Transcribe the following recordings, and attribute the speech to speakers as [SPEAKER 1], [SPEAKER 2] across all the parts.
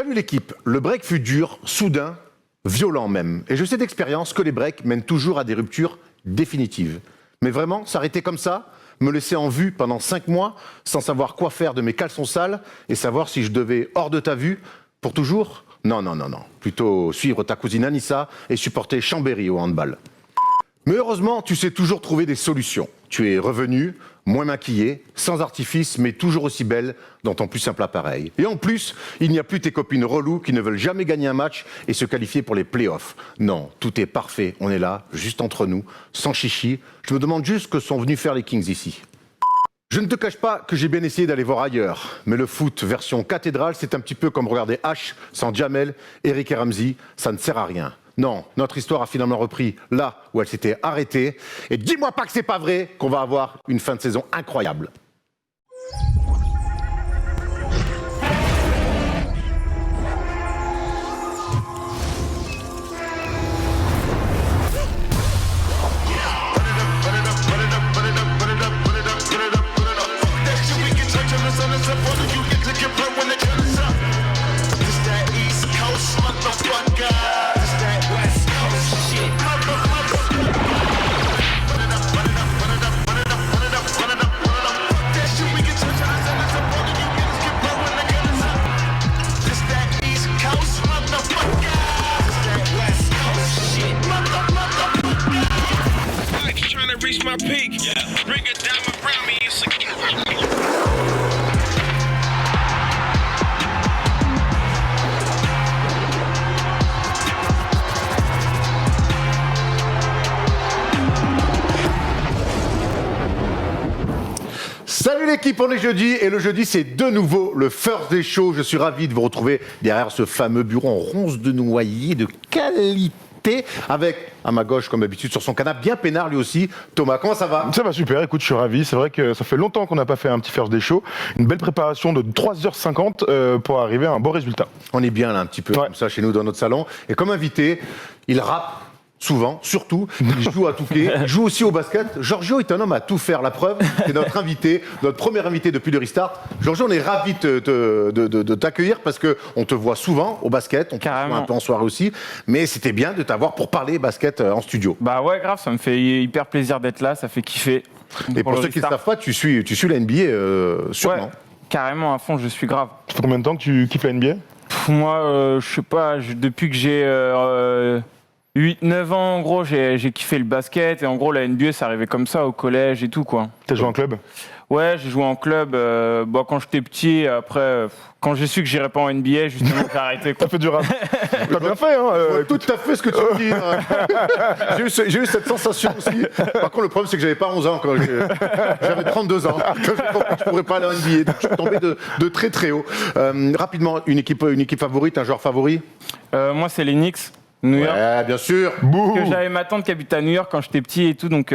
[SPEAKER 1] Salut l'équipe, le break fut dur, soudain, violent même. Et je sais d'expérience que les breaks mènent toujours à des ruptures définitives. Mais vraiment, s'arrêter comme ça, me laisser en vue pendant 5 mois, sans savoir quoi faire de mes caleçons sales, et savoir si je devais hors de ta vue, pour toujours? Non. Plutôt suivre ta cousine Anissa et supporter Chambéry au handball. Mais heureusement, tu sais toujours trouver des solutions. Tu es revenu, moins maquillée, sans artifice, mais toujours aussi belle dans ton plus simple appareil. Et en plus, il n'y a plus tes copines reloues qui ne veulent jamais gagner un match et se qualifier pour les playoffs. Non, tout est parfait. On est là, juste entre nous, sans chichi. Je me demande juste ce que sont venus faire les Kings ici. Je ne te cache pas que j'ai bien essayé d'aller voir ailleurs, mais le foot version cathédrale, c'est un petit peu comme regarder H sans Jamel, Eric et Ramsey, ça ne sert à rien. Non, notre histoire a finalement repris là où elle s'était arrêtée. Et dis-moi pas que c'est pas vrai qu'on va avoir une fin de saison incroyable.
[SPEAKER 2] Reach my peak. Bring a diamond around me. It's like
[SPEAKER 1] Salut l'équipe, on est jeudi et le jeudi c'est de nouveau le First Day Show. Je suis ravi de vous retrouver derrière ce fameux bureau en ronce de noyer de qualité. Avec, à ma gauche, comme d'habitude, sur son canapé, bien peinard lui aussi. Thomas, comment ça va?
[SPEAKER 3] Ça va super, écoute, je suis ravi. C'est vrai que ça fait longtemps qu'on n'a pas fait un petit First Day Show. Une belle préparation de 3h50 pour arriver à un bon résultat.
[SPEAKER 1] On est bien là, un petit peu comme ça, chez nous, dans notre salon. Et comme invité, il rappe souvent, surtout. Il joue à Touquet, il joue aussi au basket. Giorgio est un homme à tout faire. La preuve, c'est notre invité, notre premier invité depuis le Restart. Giorgio, on est ravis de t'accueillir parce qu'on te voit souvent au basket. On te voit un peu en soirée aussi. Mais c'était bien de t'avoir pour parler basket en studio.
[SPEAKER 4] Bah ouais, grave, ça me fait hyper plaisir d'être là, ça fait kiffer.
[SPEAKER 1] Et pour ceux qui ne savent pas, tu suis la NBA sûrement.
[SPEAKER 4] Ouais, carrément, à fond, je suis grave.
[SPEAKER 3] Ça fait combien de temps que tu kiffes la NBA?
[SPEAKER 4] Moi, je sais pas, depuis que j'ai 8-9 ans, en gros, j'ai kiffé le basket. Et en gros, la NBA, ça arrivait comme ça, au collège et tout, quoi.
[SPEAKER 3] T'as joué en club?
[SPEAKER 4] Ouais, j'ai joué en club quand j'étais petit. Après, quand j'ai su que j'irais pas en NBA, justement, j'ai arrêté.
[SPEAKER 3] T'as fait du rap. T'as bien fait, hein.
[SPEAKER 1] Tout à fait ce que tu me dis. J'ai eu cette sensation aussi. Par contre, le problème, c'est que j'avais pas 11 ans quand j'avais 32 ans. Quand j'ai compris que je pourrais pas aller en NBA. Donc, je suis tombé de très très haut. Rapidement, une équipe favorite, un joueur favori?
[SPEAKER 4] Moi, c'est les Knicks. New York.
[SPEAKER 1] Ouais, bien sûr.
[SPEAKER 4] Parce que j'avais ma tante qui habite à New York quand j'étais petit et tout, donc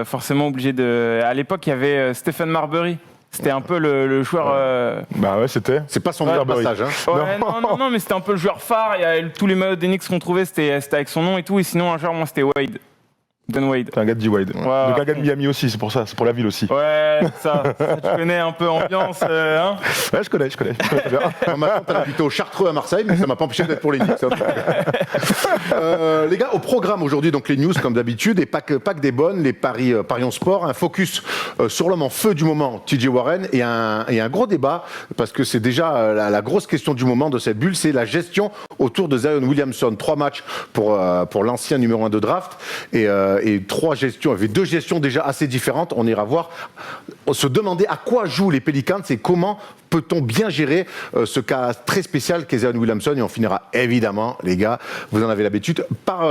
[SPEAKER 4] forcément obligé de. À l'époque, il y avait Stephen Marbury. C'était un peu le joueur.
[SPEAKER 3] Bah ouais, c'était.
[SPEAKER 1] C'est pas son meilleur passage, hein.
[SPEAKER 4] Ouais, non, mais c'était un peu le joueur phare. Il y a tous les maillots des Knicks qu'on trouvait, c'était avec son nom et tout. Et sinon, un joueur, moi, c'était Wade. Ben Wade.
[SPEAKER 3] T'es un gars de D-Wade.
[SPEAKER 4] Ouais,
[SPEAKER 3] donc un gars de Miami aussi, c'est pour ça, c'est pour la ville aussi.
[SPEAKER 4] Ouais, ça tu connais un peu ambiance, hein.
[SPEAKER 3] Ouais, je connais bien.
[SPEAKER 1] Ma tante, elle habitait au Chartreux à Marseille, mais ça m'a pas empêché d'être pour les Knicks. Les gars, au programme aujourd'hui, donc les news comme d'habitude, et pas que des bonnes, les paris en sport, un focus sur l'homme en feu du moment, TJ Warren, et un gros débat, parce que c'est déjà la grosse question du moment de cette bulle, c'est la gestion autour de Zion Williamson. 3 matchs pour l'ancien numéro 1 de draft, et 3 gestions, il y avait 2 gestions déjà assez différentes. On ira voir, se demander à quoi jouent les Pelicans et comment peut-on bien gérer ce cas très spécial qu'est Zion Williamson. Et on finira évidemment, les gars, vous en avez l'habitude, par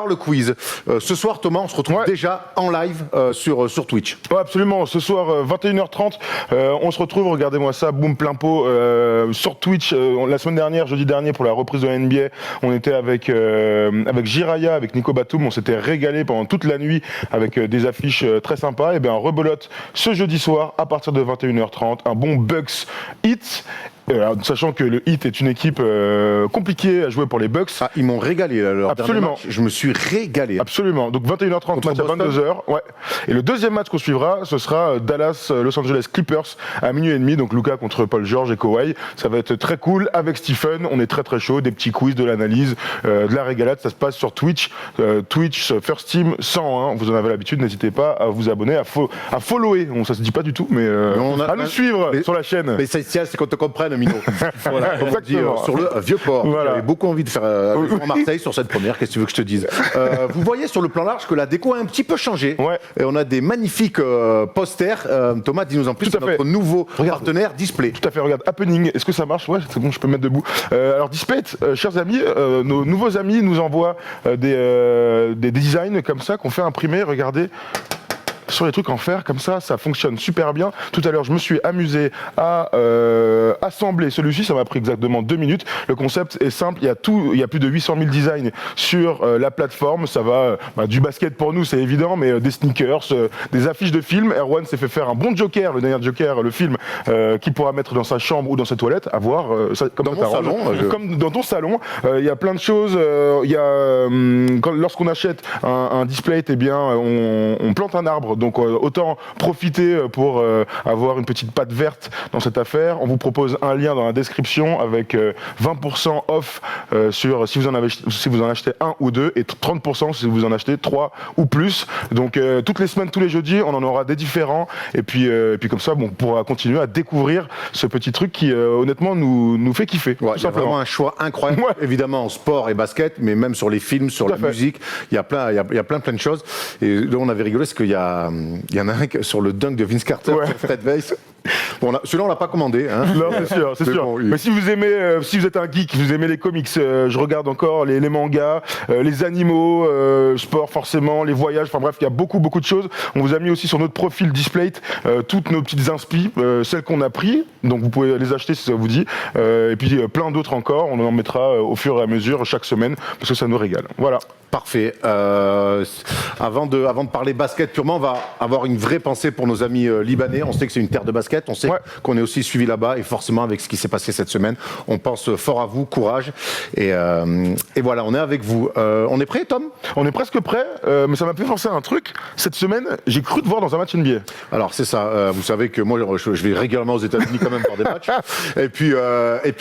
[SPEAKER 1] le quiz. Ce soir, Thomas, on se retrouve déjà en live sur Twitch.
[SPEAKER 3] Ouais, absolument. Ce soir, 21h30, on se retrouve, regardez-moi ça, boum, plein pot, sur Twitch. La semaine dernière, jeudi dernier, pour la reprise de la NBA, on était avec Jiraya, avec Nico Batum. On s'était régalé pendant toute la nuit avec des affiches très sympas. Et bien, rebelote ce jeudi soir, à partir de 21h30, un bon Bucks Hit. Alors, sachant que le Heat est une équipe compliquée à jouer pour les Bucks.
[SPEAKER 1] Ah, ils m'ont régalé là, leur dernier
[SPEAKER 3] Absolument.
[SPEAKER 1] match. Je me suis régalé.
[SPEAKER 3] Absolument. Donc 21h30,
[SPEAKER 1] Contre
[SPEAKER 3] match à
[SPEAKER 1] Boston.
[SPEAKER 3] 22h. Ouais. Et le deuxième match qu'on suivra, ce sera Dallas-Los Angeles Clippers à minuit et demi. Donc Luka contre Paul George et Kawhi. Ça va être très cool avec Stephen. On est très très chaud. Des petits quiz, de l'analyse, de la régalade. Ça se passe sur Twitch. Twitch First Team 101. Vous en avez l'habitude. N'hésitez pas à vous abonner, à follower. Bon, ça se dit pas du tout, mais à nous suivre sur la chaîne.
[SPEAKER 1] L'essentiel, c'est qu'on te comprenne, Mino. Voilà, comme on dit,
[SPEAKER 3] Exactement.
[SPEAKER 1] sur le vieux port.
[SPEAKER 3] Voilà.
[SPEAKER 1] J'avais beaucoup envie de faire à Marseille sur cette première. Qu'est-ce que tu veux que je te dise Vous voyez sur le plan large que la déco a un petit peu changé.
[SPEAKER 3] Ouais.
[SPEAKER 1] Et on a des magnifiques posters. Thomas, dis-nous en plus,
[SPEAKER 3] Tout à
[SPEAKER 1] c'est notre
[SPEAKER 3] fait.
[SPEAKER 1] nouveau
[SPEAKER 3] Regarde.
[SPEAKER 1] partenaire Display.
[SPEAKER 3] Tout à fait, regarde, Happening, est-ce que ça marche? Ouais, c'est bon, je peux me mettre debout. Alors, Display, chers amis, nos nouveaux amis nous envoient des designs comme ça qu'on fait imprimer, regardez. Sur les trucs en fer, comme ça fonctionne super bien. Tout à l'heure, je me suis amusé à assembler celui-ci, ça m'a pris exactement 2 minutes. Le concept est simple, il y a plus de 800 000 designs sur la plateforme. Ça va du basket pour nous, c'est évident, mais des sneakers, des affiches de films. Erwan s'est fait faire un bon Joker, le dernier Joker, le film, qu'il pourra mettre dans sa chambre ou dans ses toilettes, à voir comme
[SPEAKER 1] Dans
[SPEAKER 3] ça
[SPEAKER 1] mon
[SPEAKER 3] t'arrange.
[SPEAKER 1] salon,
[SPEAKER 3] Comme dans ton salon. Il y a plein de choses. Lorsqu'on achète un display, eh bien, on plante un arbre. Donc autant profiter pour avoir une petite patte verte dans cette affaire. On vous propose un lien dans la description avec 20% off sur si vous en achetez un ou deux et 30% si vous en achetez 3 ou plus. Donc toutes les semaines, tous les jeudis, on en aura des différents. Et puis comme ça, on pourra continuer à découvrir ce petit truc qui honnêtement nous fait kiffer.
[SPEAKER 1] Ouais,
[SPEAKER 3] tout
[SPEAKER 1] il y a vraiment
[SPEAKER 3] simplement.
[SPEAKER 1] un choix incroyable,
[SPEAKER 3] Ouais.
[SPEAKER 1] évidemment en sport et basket, mais même sur les films, sur
[SPEAKER 3] Tout
[SPEAKER 1] la
[SPEAKER 3] à fait.
[SPEAKER 1] musique, il y a plein de choses. Et là, on avait rigolé parce qu'il y en a un sur le dunk de Vince Carter,
[SPEAKER 3] Ouais.
[SPEAKER 1] sur Fred Weiss. Bon, celui-là, on l'a pas commandé. Hein.
[SPEAKER 3] Non, c'est sûr, c'est
[SPEAKER 1] Mais
[SPEAKER 3] sûr.
[SPEAKER 1] bon, oui.
[SPEAKER 3] Mais si vous aimez, si vous êtes un geek, vous aimez les comics, je regarde encore les mangas, les animaux, sport forcément, les voyages, enfin bref, il y a beaucoup de choses. On vous a mis aussi sur notre profil Display toutes nos petites inspi, celles qu'on a pris, donc vous pouvez les acheter si ça vous dit, et puis plein d'autres encore, on en mettra au fur et à mesure chaque semaine, parce que ça nous régale. Voilà.
[SPEAKER 1] Parfait. Avant de parler basket purement, on va avoir une vraie pensée pour nos amis libanais. On sait que c'est une terre de basket. On sait
[SPEAKER 3] Ouais.
[SPEAKER 1] qu'on est aussi suivi là-bas. Et forcément, avec ce qui s'est passé cette semaine, on pense fort à vous, courage. Et voilà, on est avec vous. On est prêt, Tom?
[SPEAKER 3] On est presque prêt, mais ça m'a fait penser à un truc. Cette semaine, j'ai cru te voir dans un match NBA.
[SPEAKER 1] Alors c'est ça, vous savez que moi je vais régulièrement aux États-Unis quand même pour des matchs. Et puis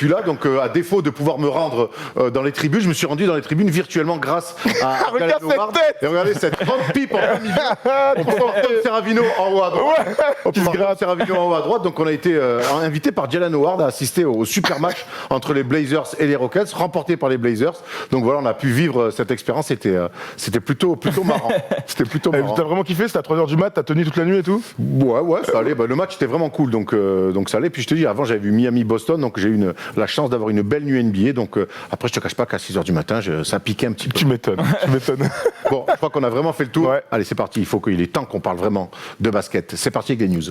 [SPEAKER 1] là, donc à défaut de pouvoir me rendre dans les tribunes, je me suis rendu dans les tribunes virtuellement grâce à
[SPEAKER 3] Regarde
[SPEAKER 1] Galen
[SPEAKER 3] cette
[SPEAKER 1] Howard.
[SPEAKER 3] tête.
[SPEAKER 1] Et regardez cette grande pipe en plein milieu. On peut voir Tom Serravino en haut à droite. On peut voir Tom Serravino en haut à droite. Donc on a été invité par Jalen Howard à assister au super match entre les Blazers et les Rockets, remporté par les Blazers. Donc voilà, on a pu vivre cette expérience. C'était plutôt marrant. C'était plutôt marrant.
[SPEAKER 3] T'as vraiment kiffé? C'était à 3h du mat, t'as tenu toute la nuit et tout?
[SPEAKER 1] Ouais, ça allait. Le match était vraiment cool, donc ça allait. Puis je te dis, avant j'avais vu Miami-Boston, donc j'ai eu la chance d'avoir une belle nuit NBA. Donc après, je te cache pas qu'à 6h du matin, ça piquait un petit peu.
[SPEAKER 3] Tu m'étonnes.
[SPEAKER 1] Bon, je crois qu'on a vraiment fait le tour.
[SPEAKER 3] Ouais.
[SPEAKER 1] Allez, c'est parti. Il est temps qu'on parle vraiment de basket. C'est parti avec les news.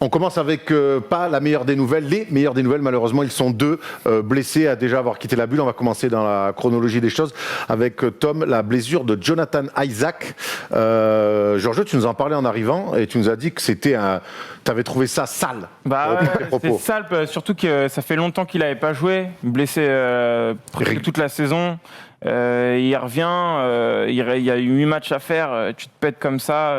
[SPEAKER 1] On commence avec pas la meilleure des nouvelles, les meilleures des nouvelles. Malheureusement, ils sont deux blessés à déjà avoir quitté la bulle. On va commencer dans la chronologie des choses avec Tom, la blessure de Jonathan Isaac. Georges, tu nous en parlais en arrivant et tu nous as dit que c'était t'avais troué ça sale.
[SPEAKER 4] Bah
[SPEAKER 1] tes
[SPEAKER 4] ouais,
[SPEAKER 1] propos.
[SPEAKER 4] c'est sale, surtout que ça fait longtemps qu'il n'avait pas joué, blessé presque toute la saison. Il revient, il y a eu 8 matchs à faire, tu te pètes comme ça,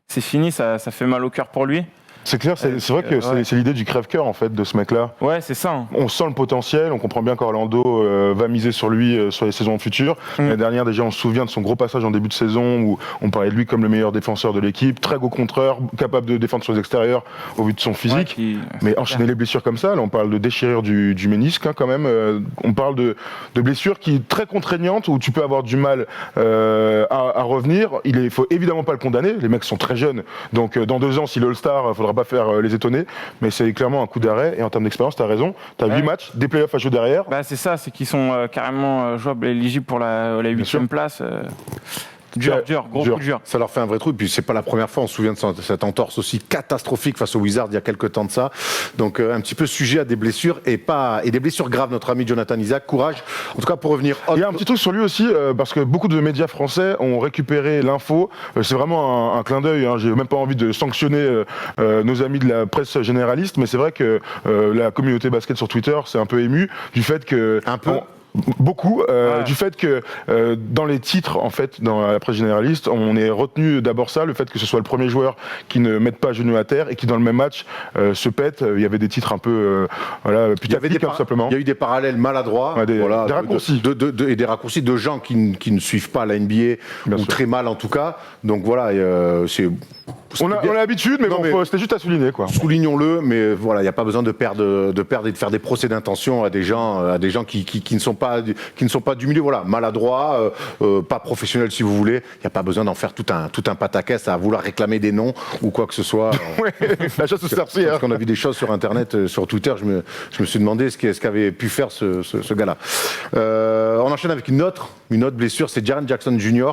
[SPEAKER 4] c'est fini, ça fait mal au cœur pour lui.
[SPEAKER 3] C'est clair, c'est vrai que
[SPEAKER 4] ouais.
[SPEAKER 3] c'est l'idée du crève-cœur en fait de ce mec-là.
[SPEAKER 4] Ouais, c'est ça. Hein.
[SPEAKER 3] On sent le potentiel, on comprend bien qu'Orlando va miser sur lui sur les saisons futures. L'année dernière déjà on se souvient de son gros passage en début de saison où on parlait de lui comme le meilleur défenseur de l'équipe, très gros contreur, capable de défendre sur les extérieurs au vu de son physique.
[SPEAKER 4] Ouais,
[SPEAKER 3] Mais enchaîner les blessures comme ça, là on parle de déchirure du ménisque quand même, on parle de blessures qui est très contraignantes où tu peux avoir du mal à revenir. Il faut évidemment pas le condamner, les mecs sont très jeunes, donc dans 2 ans si l'All-Star, il faudra pas faire les étonner, mais c'est clairement un coup d'arrêt et en termes d'expérience t'as raison, t'as 8 matchs, des playoffs à jouer derrière.
[SPEAKER 4] Bah c'est ça, c'est qu'ils sont carrément jouables, éligibles pour la
[SPEAKER 3] sûr.
[SPEAKER 4] 8e place. Dur, gros coup dur.
[SPEAKER 1] Ça leur fait un vrai trou. Et puis c'est pas la première fois, on se souvient de cette entorse aussi catastrophique face aux Wizards il y a quelques temps de ça. Donc un petit peu sujet à des blessures et des blessures graves. Notre ami Jonathan Isaac, courage. En tout cas pour revenir.
[SPEAKER 3] Il y a un petit truc sur lui aussi, parce que beaucoup de médias français ont récupéré l'info. C'est vraiment un clin d'œil. J'ai même pas envie de sanctionner nos amis de la presse généraliste, mais c'est vrai que la communauté basket sur Twitter s'est un peu émue du fait que beaucoup du fait que dans les titres, en fait, dans la presse généraliste, on est retenu d'abord ça, le fait que ce soit le premier joueur qui ne mette pas genou à terre et qui dans le même match se pète. Il y avait des titres un peu putaclic, simplement.
[SPEAKER 1] Il y a eu des parallèles maladroits,
[SPEAKER 3] des raccourcis,
[SPEAKER 1] et des raccourcis de gens qui ne suivent pas la NBA ou très mal en tout cas. Donc voilà,
[SPEAKER 3] on a l'habitude, mais c'était juste à souligner, quoi.
[SPEAKER 1] Soulignons-le, mais voilà, il n'y a pas besoin de perdre et de faire des procès d'intention à des gens qui ne sont pas du milieu. Voilà, maladroits, pas professionnels si vous voulez. Il n'y a pas besoin d'en faire tout un pataquès à vouloir réclamer des noms ou quoi que ce soit.
[SPEAKER 3] La chasse aux sorcières.
[SPEAKER 1] Parce qu'on a vu des choses sur Internet, sur Twitter. Je me suis demandé ce qu'avait pu faire ce gars-là. On enchaîne avec une autre blessure, c'est Jaren Jackson Jr.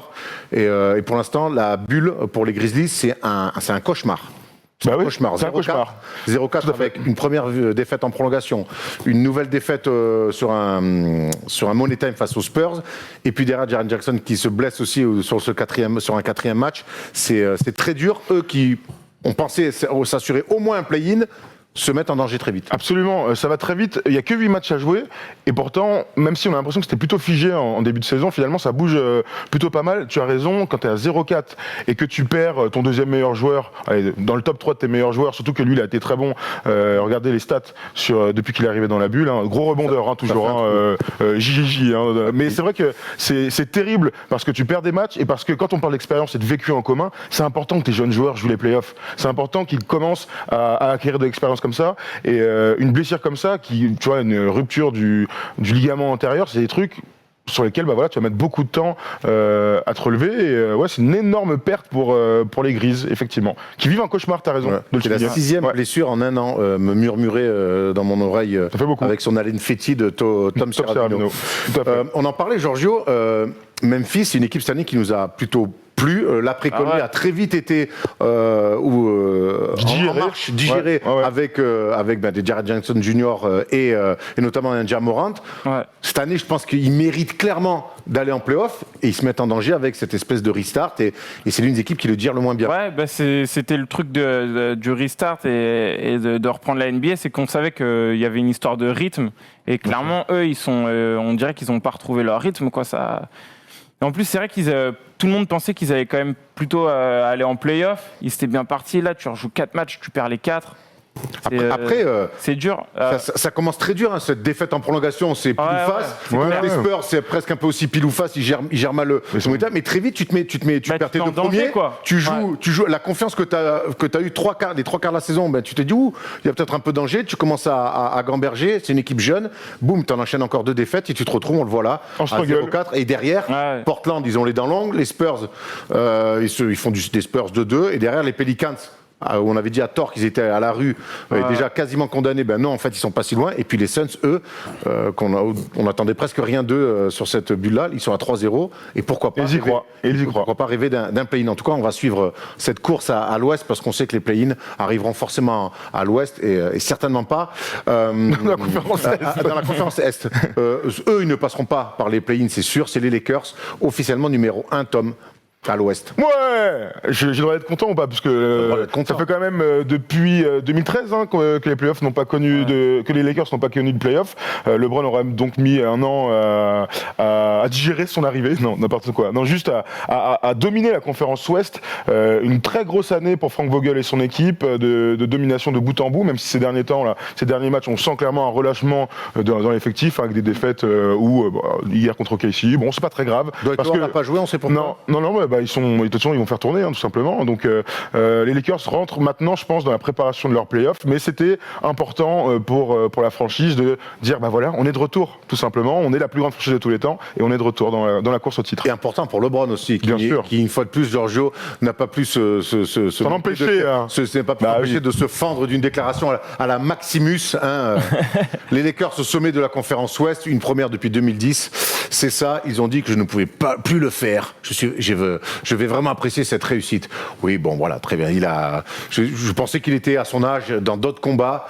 [SPEAKER 1] Et pour l'instant, la bulle pour les Grizzlies, c'est un cauchemar.
[SPEAKER 3] C'est un
[SPEAKER 1] cauchemar. 0-4 avec une première défaite en prolongation, une nouvelle défaite sur un Money Time face aux Spurs, et puis derrière Jaren Jackson qui se blesse aussi sur un quatrième match. C'est très dur. Eux qui ont pensé s'assurer au moins un play-in se mettent en danger très vite.
[SPEAKER 3] Absolument, ça va très vite. Il n'y a que 8 matchs à jouer. Et pourtant, même si on a l'impression que c'était plutôt figé en début de saison, finalement, ça bouge plutôt pas mal. Tu as raison, quand tu es à 0-4 et que tu perds ton deuxième meilleur joueur, dans le top 3 de tes meilleurs joueurs, surtout que lui, il a été très bon. Regardez les stats depuis qu'il est arrivé dans la bulle. Gros rebondeur, toujours. JJJ. Mais c'est vrai que c'est terrible parce que tu perds des matchs et parce que quand on parle d'expérience et de vécu en commun, c'est important que tes jeunes joueurs jouent les playoffs. C'est important qu'ils commencent à acquérir de l'expérience comme ça, et une blessure comme ça, tu vois, une rupture du ligament antérieur, c'est des trucs sur lesquels tu vas mettre beaucoup de temps à te relever, et c'est une énorme perte pour les Grises, effectivement, qui vivent un cauchemar, t'as raison de le
[SPEAKER 1] souligner. C'est la 6e blessure en un an, me murmurait dans mon oreille avec son haleine fétide Tom Serradino. On en parlait, Giorgio, Memphis, c'est une équipe cette année qui nous a plutôt plu. L'après-Conley a très vite été digéré avec des Jaren Jackson Jr. Et notamment un Ja Morant. Ouais. Cette année, je pense qu'ils méritent clairement d'aller en play-off et ils se mettent en danger avec cette espèce de restart, et c'est l'une des équipes qui le gère le moins bien.
[SPEAKER 4] Ouais, c'était le truc du restart et de reprendre la NBA, c'est qu'on savait qu'il y avait une histoire de rythme, et clairement, eux, on dirait qu'ils n'ont pas retrouvé leur rythme, quoi. Ça... Et en plus, c'est vrai tout le monde pensait qu'ils allaient quand même plutôt aller en play-off. Ils étaient bien partis. Là, tu rejoues 4 matchs, tu perds les 4.
[SPEAKER 1] Après,
[SPEAKER 4] c'est dur.
[SPEAKER 1] Ça commence très dur, cette défaite en prolongation, c'est pile ou face. Les Spurs, c'est presque un peu aussi pile ou face. Ils gèrent mal le état, mais très vite, tu perds tes deux premiers. Tu joues la confiance que t'as eu les 3 quarts de la saison. Tu te dis il y a peut-être un peu de danger. Tu commences à gamberger. C'est une équipe jeune. Boum, t'en enchaînes encore 2 défaites et tu te retrouves, on le voit là, à 0-4. Et derrière, Portland, ils ont les dents longues. Les Spurs, ils font des Spurs 2-2. Et derrière, les Pelicans, où on avait dit à tort qu'ils étaient à la rue, déjà quasiment condamnés, non, en fait, ils sont pas si loin. Et puis les Suns, eux, on attendait presque rien d'eux sur cette bulle-là, ils sont à 3-0. Et pourquoi pas pourquoi pas rêver d'un play-in. En tout cas, on va suivre cette course à l'ouest, parce qu'on sait que les play-in arriveront forcément à l'ouest et certainement pas dans la conférence Est. Eux, ils ne passeront pas par les play-in, c'est sûr. C'est les Lakers, officiellement numéro 1, Tom, à l'ouest.
[SPEAKER 3] Ouais, je devrais être content ou pas, parce que ça fait quand même depuis 2013 que les playoffs n'ont pas connu que les Lakers n'ont pas connu de playoffs. LeBron aurait donc mis un an à digérer son arrivée, non, n'importe quoi, non, juste à dominer la conférence Ouest. Une très grosse année pour Frank Vogel et son équipe de domination de bout en bout, même si ces derniers matchs, on sent clairement un relâchement dans l'effectif, avec des défaites hier contre KC. Bon, c'est pas très grave.
[SPEAKER 1] Parce qu'on n'a pas joué, on sait pourquoi.
[SPEAKER 3] Non, de toute façon, ils vont faire tourner, tout simplement. Donc, les Lakers rentrent maintenant, je pense, dans la préparation de leur play-off. Mais c'était important pour la franchise de dire, on est de retour, tout simplement. On est la plus grande franchise de tous les temps et on est de retour dans la course au titre.
[SPEAKER 1] Et important pour LeBron aussi, qui une fois de plus, Giorgio, n'a pas pu
[SPEAKER 3] empêcher
[SPEAKER 1] de se fendre d'une déclaration à la Maximus. Les Lakers au sommet de la conférence Ouest, une première depuis 2010. C'est ça, ils ont dit que je ne pouvais pas plus le faire. Je veux je vais vraiment apprécier cette réussite. Oui, bon, voilà, très bien. Je pensais qu'il était à son âge dans d'autres combats,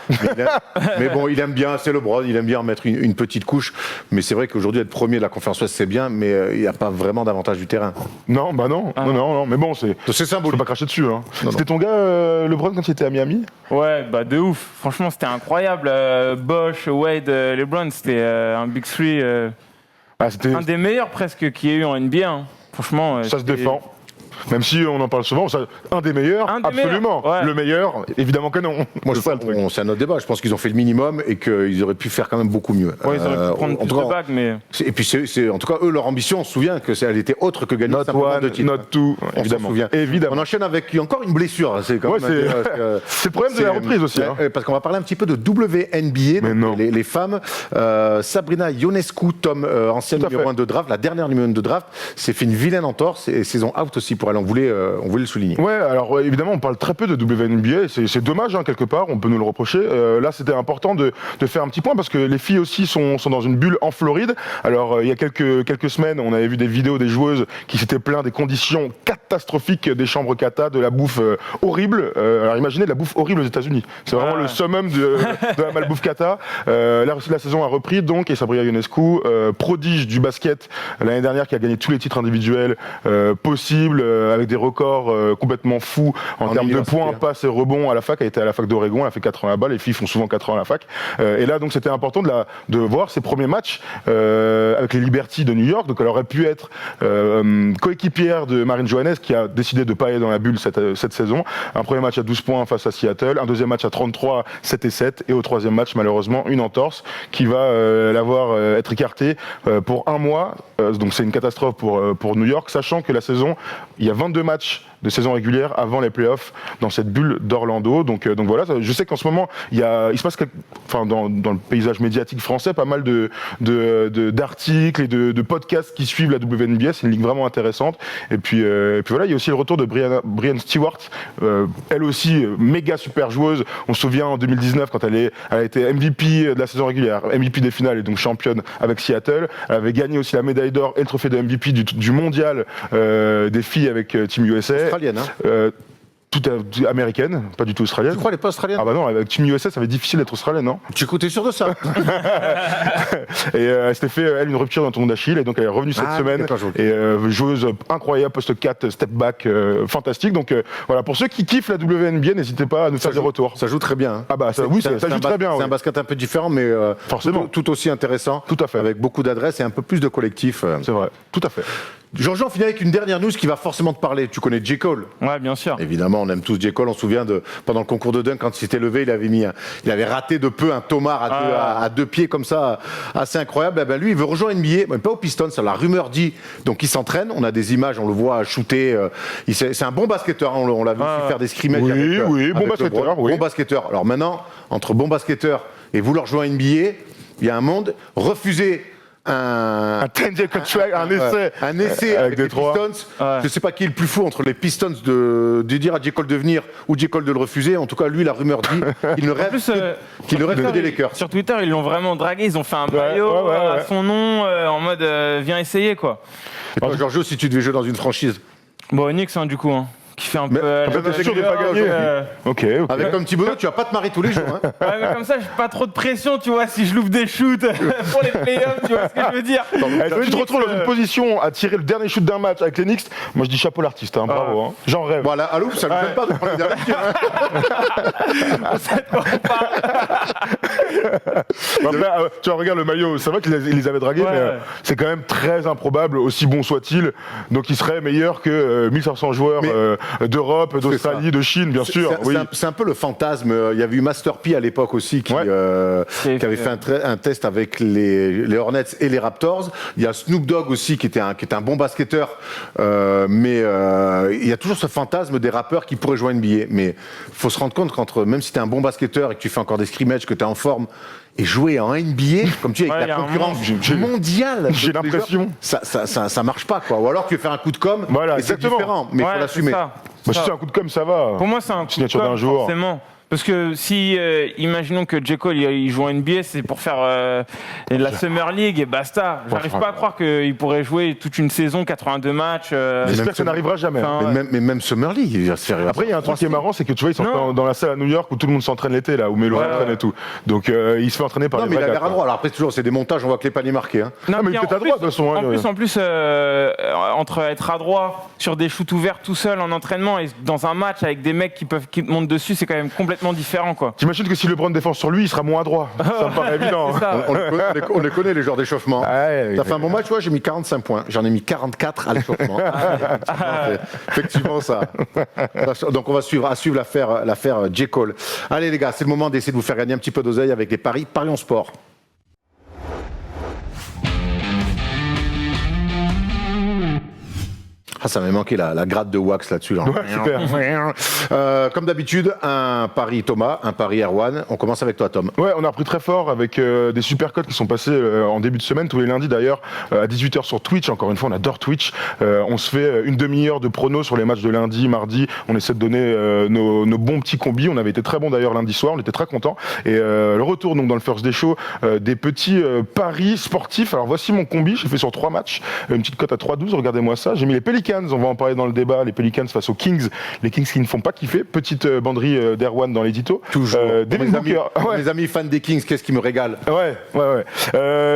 [SPEAKER 1] mais bon, il aime bien, c'est LeBron, il aime bien en mettre une petite couche. Mais c'est vrai qu'aujourd'hui, être premier de la conférence Ouest, c'est bien, mais il n'y a pas vraiment d'avantage du terrain.
[SPEAKER 3] Non, bah non, non, mais bon, c'est
[SPEAKER 1] symbolique.
[SPEAKER 3] Je peux pas cracher dessus. Hein.
[SPEAKER 1] Non,
[SPEAKER 3] C'était ton gars, LeBron, quand il était à Miami?
[SPEAKER 4] Ouais, bah de ouf. Franchement, c'était incroyable. Bosh, Wade, LeBron, c'était un Big Three.
[SPEAKER 3] C'était
[SPEAKER 4] Un des meilleurs presque qu'il y ait eu en NBA. Hein. Franchement,
[SPEAKER 3] ça se défend. Même si on en parle souvent, un des meilleurs, absolument.
[SPEAKER 4] Ouais.
[SPEAKER 3] Le meilleur, évidemment que non.
[SPEAKER 1] Moi,
[SPEAKER 3] c'est ça le truc.
[SPEAKER 1] c'est un autre débat. Je pense qu'ils ont fait le minimum et qu'ils auraient pu faire quand même beaucoup mieux.
[SPEAKER 4] Ouais, ils auraient pu prendre plus de bagues, mais...
[SPEAKER 1] Et puis, en tout cas, eux, leur ambition, on se souvient qu'elle était autre que gagner simplement 2 titres.
[SPEAKER 3] Not two,
[SPEAKER 1] On
[SPEAKER 3] évidemment.
[SPEAKER 1] s'en souvient.
[SPEAKER 3] Évidemment.
[SPEAKER 1] On enchaîne avec encore une blessure. C'est quand même
[SPEAKER 3] c'est le problème de la reprise aussi. Hein.
[SPEAKER 1] Parce qu'on va parler un petit peu de WNBA, donc les femmes. Sabrina Ionescu, ancienne numéro 1 de draft, la dernière numéro 1 de draft, s'est fait une vilaine entorse et saison out aussi pour elle. On voulait le souligner.
[SPEAKER 3] Ouais, alors évidemment, on parle très peu de WNBA, c'est dommage, hein, quelque part, on peut nous le reprocher. Là, c'était important de faire un petit point parce que les filles aussi sont dans une bulle en Floride. Alors, il y a quelques semaines, on avait vu des vidéos des joueuses qui s'étaient plaintes des conditions catastrophiques des chambres kata, de la bouffe horrible. Alors, imaginez de la bouffe horrible aux États-Unis. C'est vraiment le summum de la malbouffe kata. Là aussi, la saison a repris, donc, et Sabrina Ionescu, prodige du basket l'année dernière, qui a gagné tous les titres individuels possibles, avec des records complètement fous en termes de points, passes et rebonds à la fac. Elle était à la fac d'Oregon, elle a fait 4 ans là-bas, les filles font souvent 4 ans à la fac. Et là, donc, c'était important de voir ses premiers matchs avec les Liberty de New York. Donc, elle aurait pu être coéquipière de Marine Johannes, qui a décidé de ne pas aller dans la bulle cette saison. Un premier match à 12 points face à Seattle, un deuxième match à 33, 7 et 7, et au troisième match, malheureusement, une entorse qui va être écartée pour 1 mois. Donc, c'est une catastrophe pour New York, sachant que la saison, il y a 22 matchs de saison régulière avant les playoffs dans cette bulle d'Orlando. Donc voilà, je sais qu'en ce moment, il se passe dans le paysage médiatique français, pas mal d'articles et de podcasts qui suivent la WNBA. C'est une ligue vraiment intéressante. Et puis voilà, il y a aussi le retour de Brianna Stewart, elle aussi méga super joueuse. On se souvient en 2019 quand elle a été MVP de la saison régulière, MVP des finales et donc championne avec Seattle. Elle avait gagné aussi la médaille d'or et le trophée de MVP du mondial des filles avec Team USA.
[SPEAKER 1] Australienne, hein.
[SPEAKER 3] Tout américaine, pas du tout australienne.
[SPEAKER 1] Tu crois qu'elle n'est pas australienne?
[SPEAKER 3] Ah bah non, avec Team USA, ça va être difficile d'être australienne, non?
[SPEAKER 1] Tu étais sûr de ça?
[SPEAKER 3] Et elle s'était fait, une rupture dans ton d'Achille, et donc elle est revenue cette semaine. Et joueuse incroyable, post 4, step back, fantastique. Donc voilà, pour ceux qui kiffent la WNBA, n'hésitez pas à nous faire des retours.
[SPEAKER 1] Ça joue très bien. Hein.
[SPEAKER 3] Ah bah ça joue très bien.
[SPEAKER 1] C'est un basket un peu différent, mais
[SPEAKER 3] forcément
[SPEAKER 1] tout aussi intéressant.
[SPEAKER 3] Tout à fait.
[SPEAKER 1] Avec beaucoup d'adresses et un peu plus de collectif.
[SPEAKER 3] C'est vrai, tout à fait.
[SPEAKER 1] Jean-Jean, on finit avec une dernière news qui va forcément te parler. Tu connais J. Cole?
[SPEAKER 4] Ouais, bien sûr.
[SPEAKER 1] Évidemment, on aime tous J. Cole. On se souvient pendant le concours de dunk, quand il s'était levé, il avait raté de peu un tomard à 2 pieds comme ça, assez incroyable. Eh ben, lui, il veut rejoindre NBA, mais pas aux Pistons. La rumeur dit, donc il s'entraîne. On a des images, on le voit shooter. C'est un bon basketteur. Hein, on l'a vu faire des scrimmages.
[SPEAKER 3] Bon basketteur.
[SPEAKER 1] Bon basketteur. Alors maintenant, entre bon basketteur et vouloir rejoindre NBA, il y a un monde. Refuser un
[SPEAKER 3] 10-day contract, un essai
[SPEAKER 1] avec les Pistons.
[SPEAKER 4] Ouais.
[SPEAKER 1] Je ne sais pas qui est le plus fou entre les Pistons de dire à J. Cole de venir ou J. Cole de le refuser. En tout cas, lui, la rumeur dit qu'il ne rêve que des Lakers.
[SPEAKER 4] Sur Twitter, ils l'ont vraiment dragué. Ils ont fait un maillot à son nom en mode viens essayer quoi.
[SPEAKER 1] Et toi, Giorgio, si tu devais jouer dans une franchise?
[SPEAKER 4] Bon, Onyx hein, du coup. Hein. Qui fait un peu.
[SPEAKER 3] T'es sûr de pas gagner. Ok.
[SPEAKER 1] Avec comme Thibodeau, tu vas pas te marier tous les jours. Hein.
[SPEAKER 4] Ouais, mais comme ça, j'ai pas trop de pression, tu vois, si je loupe des shoots pour les playoffs, tu vois ce que je veux dire.
[SPEAKER 3] Tu te retrouves dans une position à tirer le dernier shoot d'un match avec les Knicks. Moi, je dis chapeau l'artiste, hein, bravo. Hein. J'en rêve.
[SPEAKER 1] Voilà, à Loup, ça ne me gêne pas de prendre les derniers tirs.
[SPEAKER 3] Après, tu vois, regarde le maillot. C'est vrai qu'ils les avaient dragués, mais c'est quand même très improbable, aussi bon soit-il. Donc, il serait meilleur que 1500 joueurs d'Europe, d'Australie, de Chine, bien sûr.
[SPEAKER 1] C'est un peu le fantasme. Il y avait eu Master P à l'époque aussi qui avait fait un test avec les Hornets et les Raptors. Il y a Snoop Dogg aussi qui était un bon basketteur, mais il y a toujours ce fantasme des rappeurs qui pourraient jouer à NBA. Mais il faut se rendre compte même si tu es un bon basketteur et que tu fais encore des scrimmages, que tu es en forme, et jouer en NBA, comme tu dis, avec la concurrence mondiale,
[SPEAKER 3] j'ai l'impression,
[SPEAKER 1] ça marche pas, quoi. Ou alors tu veux faire un coup de com', et c'est différent, mais il faut l'assumer.
[SPEAKER 3] Si c'est un coup de com', ça va.
[SPEAKER 4] Pour moi, c'est un coup de com', forcément. Parce que si, imaginons que J. Cole il joue en NBA, c'est pour faire la Summer League et basta. J'arrive pas à croire qu'il pourrait jouer toute une saison, 82 matchs.
[SPEAKER 3] J'espère que ça n'arrivera jamais.
[SPEAKER 4] Enfin,
[SPEAKER 1] Mais même Summer League, il va se faire.
[SPEAKER 3] Après, il y a un truc qui est marrant, c'est que tu vois, ils sont dans la salle à New York où tout le monde s'entraîne l'été, là, où Melo s'entraîne et tout. Donc, il se fait entraîner par
[SPEAKER 1] Non,
[SPEAKER 3] les
[SPEAKER 1] mais il a
[SPEAKER 3] vrais
[SPEAKER 1] l'air
[SPEAKER 3] gars,
[SPEAKER 1] à droit. Alors après, toujours, c'est des montages, on voit que les paniers marqués. Hein.
[SPEAKER 3] Non, mais il était à droite, de toute façon.
[SPEAKER 4] En plus, entre être adroit sur des shoots ouverts tout seul en entraînement et dans un match avec des mecs qui te montent dessus, c'est quand même complètement différent, quoi.
[SPEAKER 3] T'imagines que si LeBron défend sur lui, il sera moins adroit. Ça me paraît évident.
[SPEAKER 4] C'est ça.
[SPEAKER 1] On les connaît, les joueurs d'échauffement.
[SPEAKER 3] Ouais,
[SPEAKER 1] T'as fait un bon match, j'ai mis 45 points. J'en ai mis 44 à l'échauffement. Effectivement, ça. Donc on va suivre l'affaire J. Cole. Allez les gars, c'est le moment d'essayer de vous faire gagner un petit peu d'oseille avec les paris Parions Sport. Ah, ça m'a manqué la gratte de wax là-dessus. Là.
[SPEAKER 3] Ouais, super.
[SPEAKER 1] Comme d'habitude, un pari Thomas, un pari Erwan. On commence avec toi, Tom.
[SPEAKER 3] Ouais, on a repris très fort avec des super codes qui sont passés en début de semaine, tous les lundis d'ailleurs, à 18h sur Twitch. Encore une fois, on adore Twitch. On se fait une demi-heure de pronos sur les matchs de lundi, mardi. On essaie de donner nos bons petits combis. On avait été très bons d'ailleurs lundi soir, on était très contents. Et le retour donc dans le First Day Show, des petits paris sportifs. Alors voici mon combi, j'ai fait sur 3 matchs, une petite cote à 3,12, regardez-moi ça. J'ai mis les Pelicans, on va en parler dans le débat, les Pelicans face aux Kings, les Kings qui ne font pas kiffer. Petite banderie d'Erwan dans l'édito.
[SPEAKER 1] Toujours.
[SPEAKER 3] Devin Booker.
[SPEAKER 1] Mes amis fans des Kings, qu'est-ce qui me régale?
[SPEAKER 3] Ouais.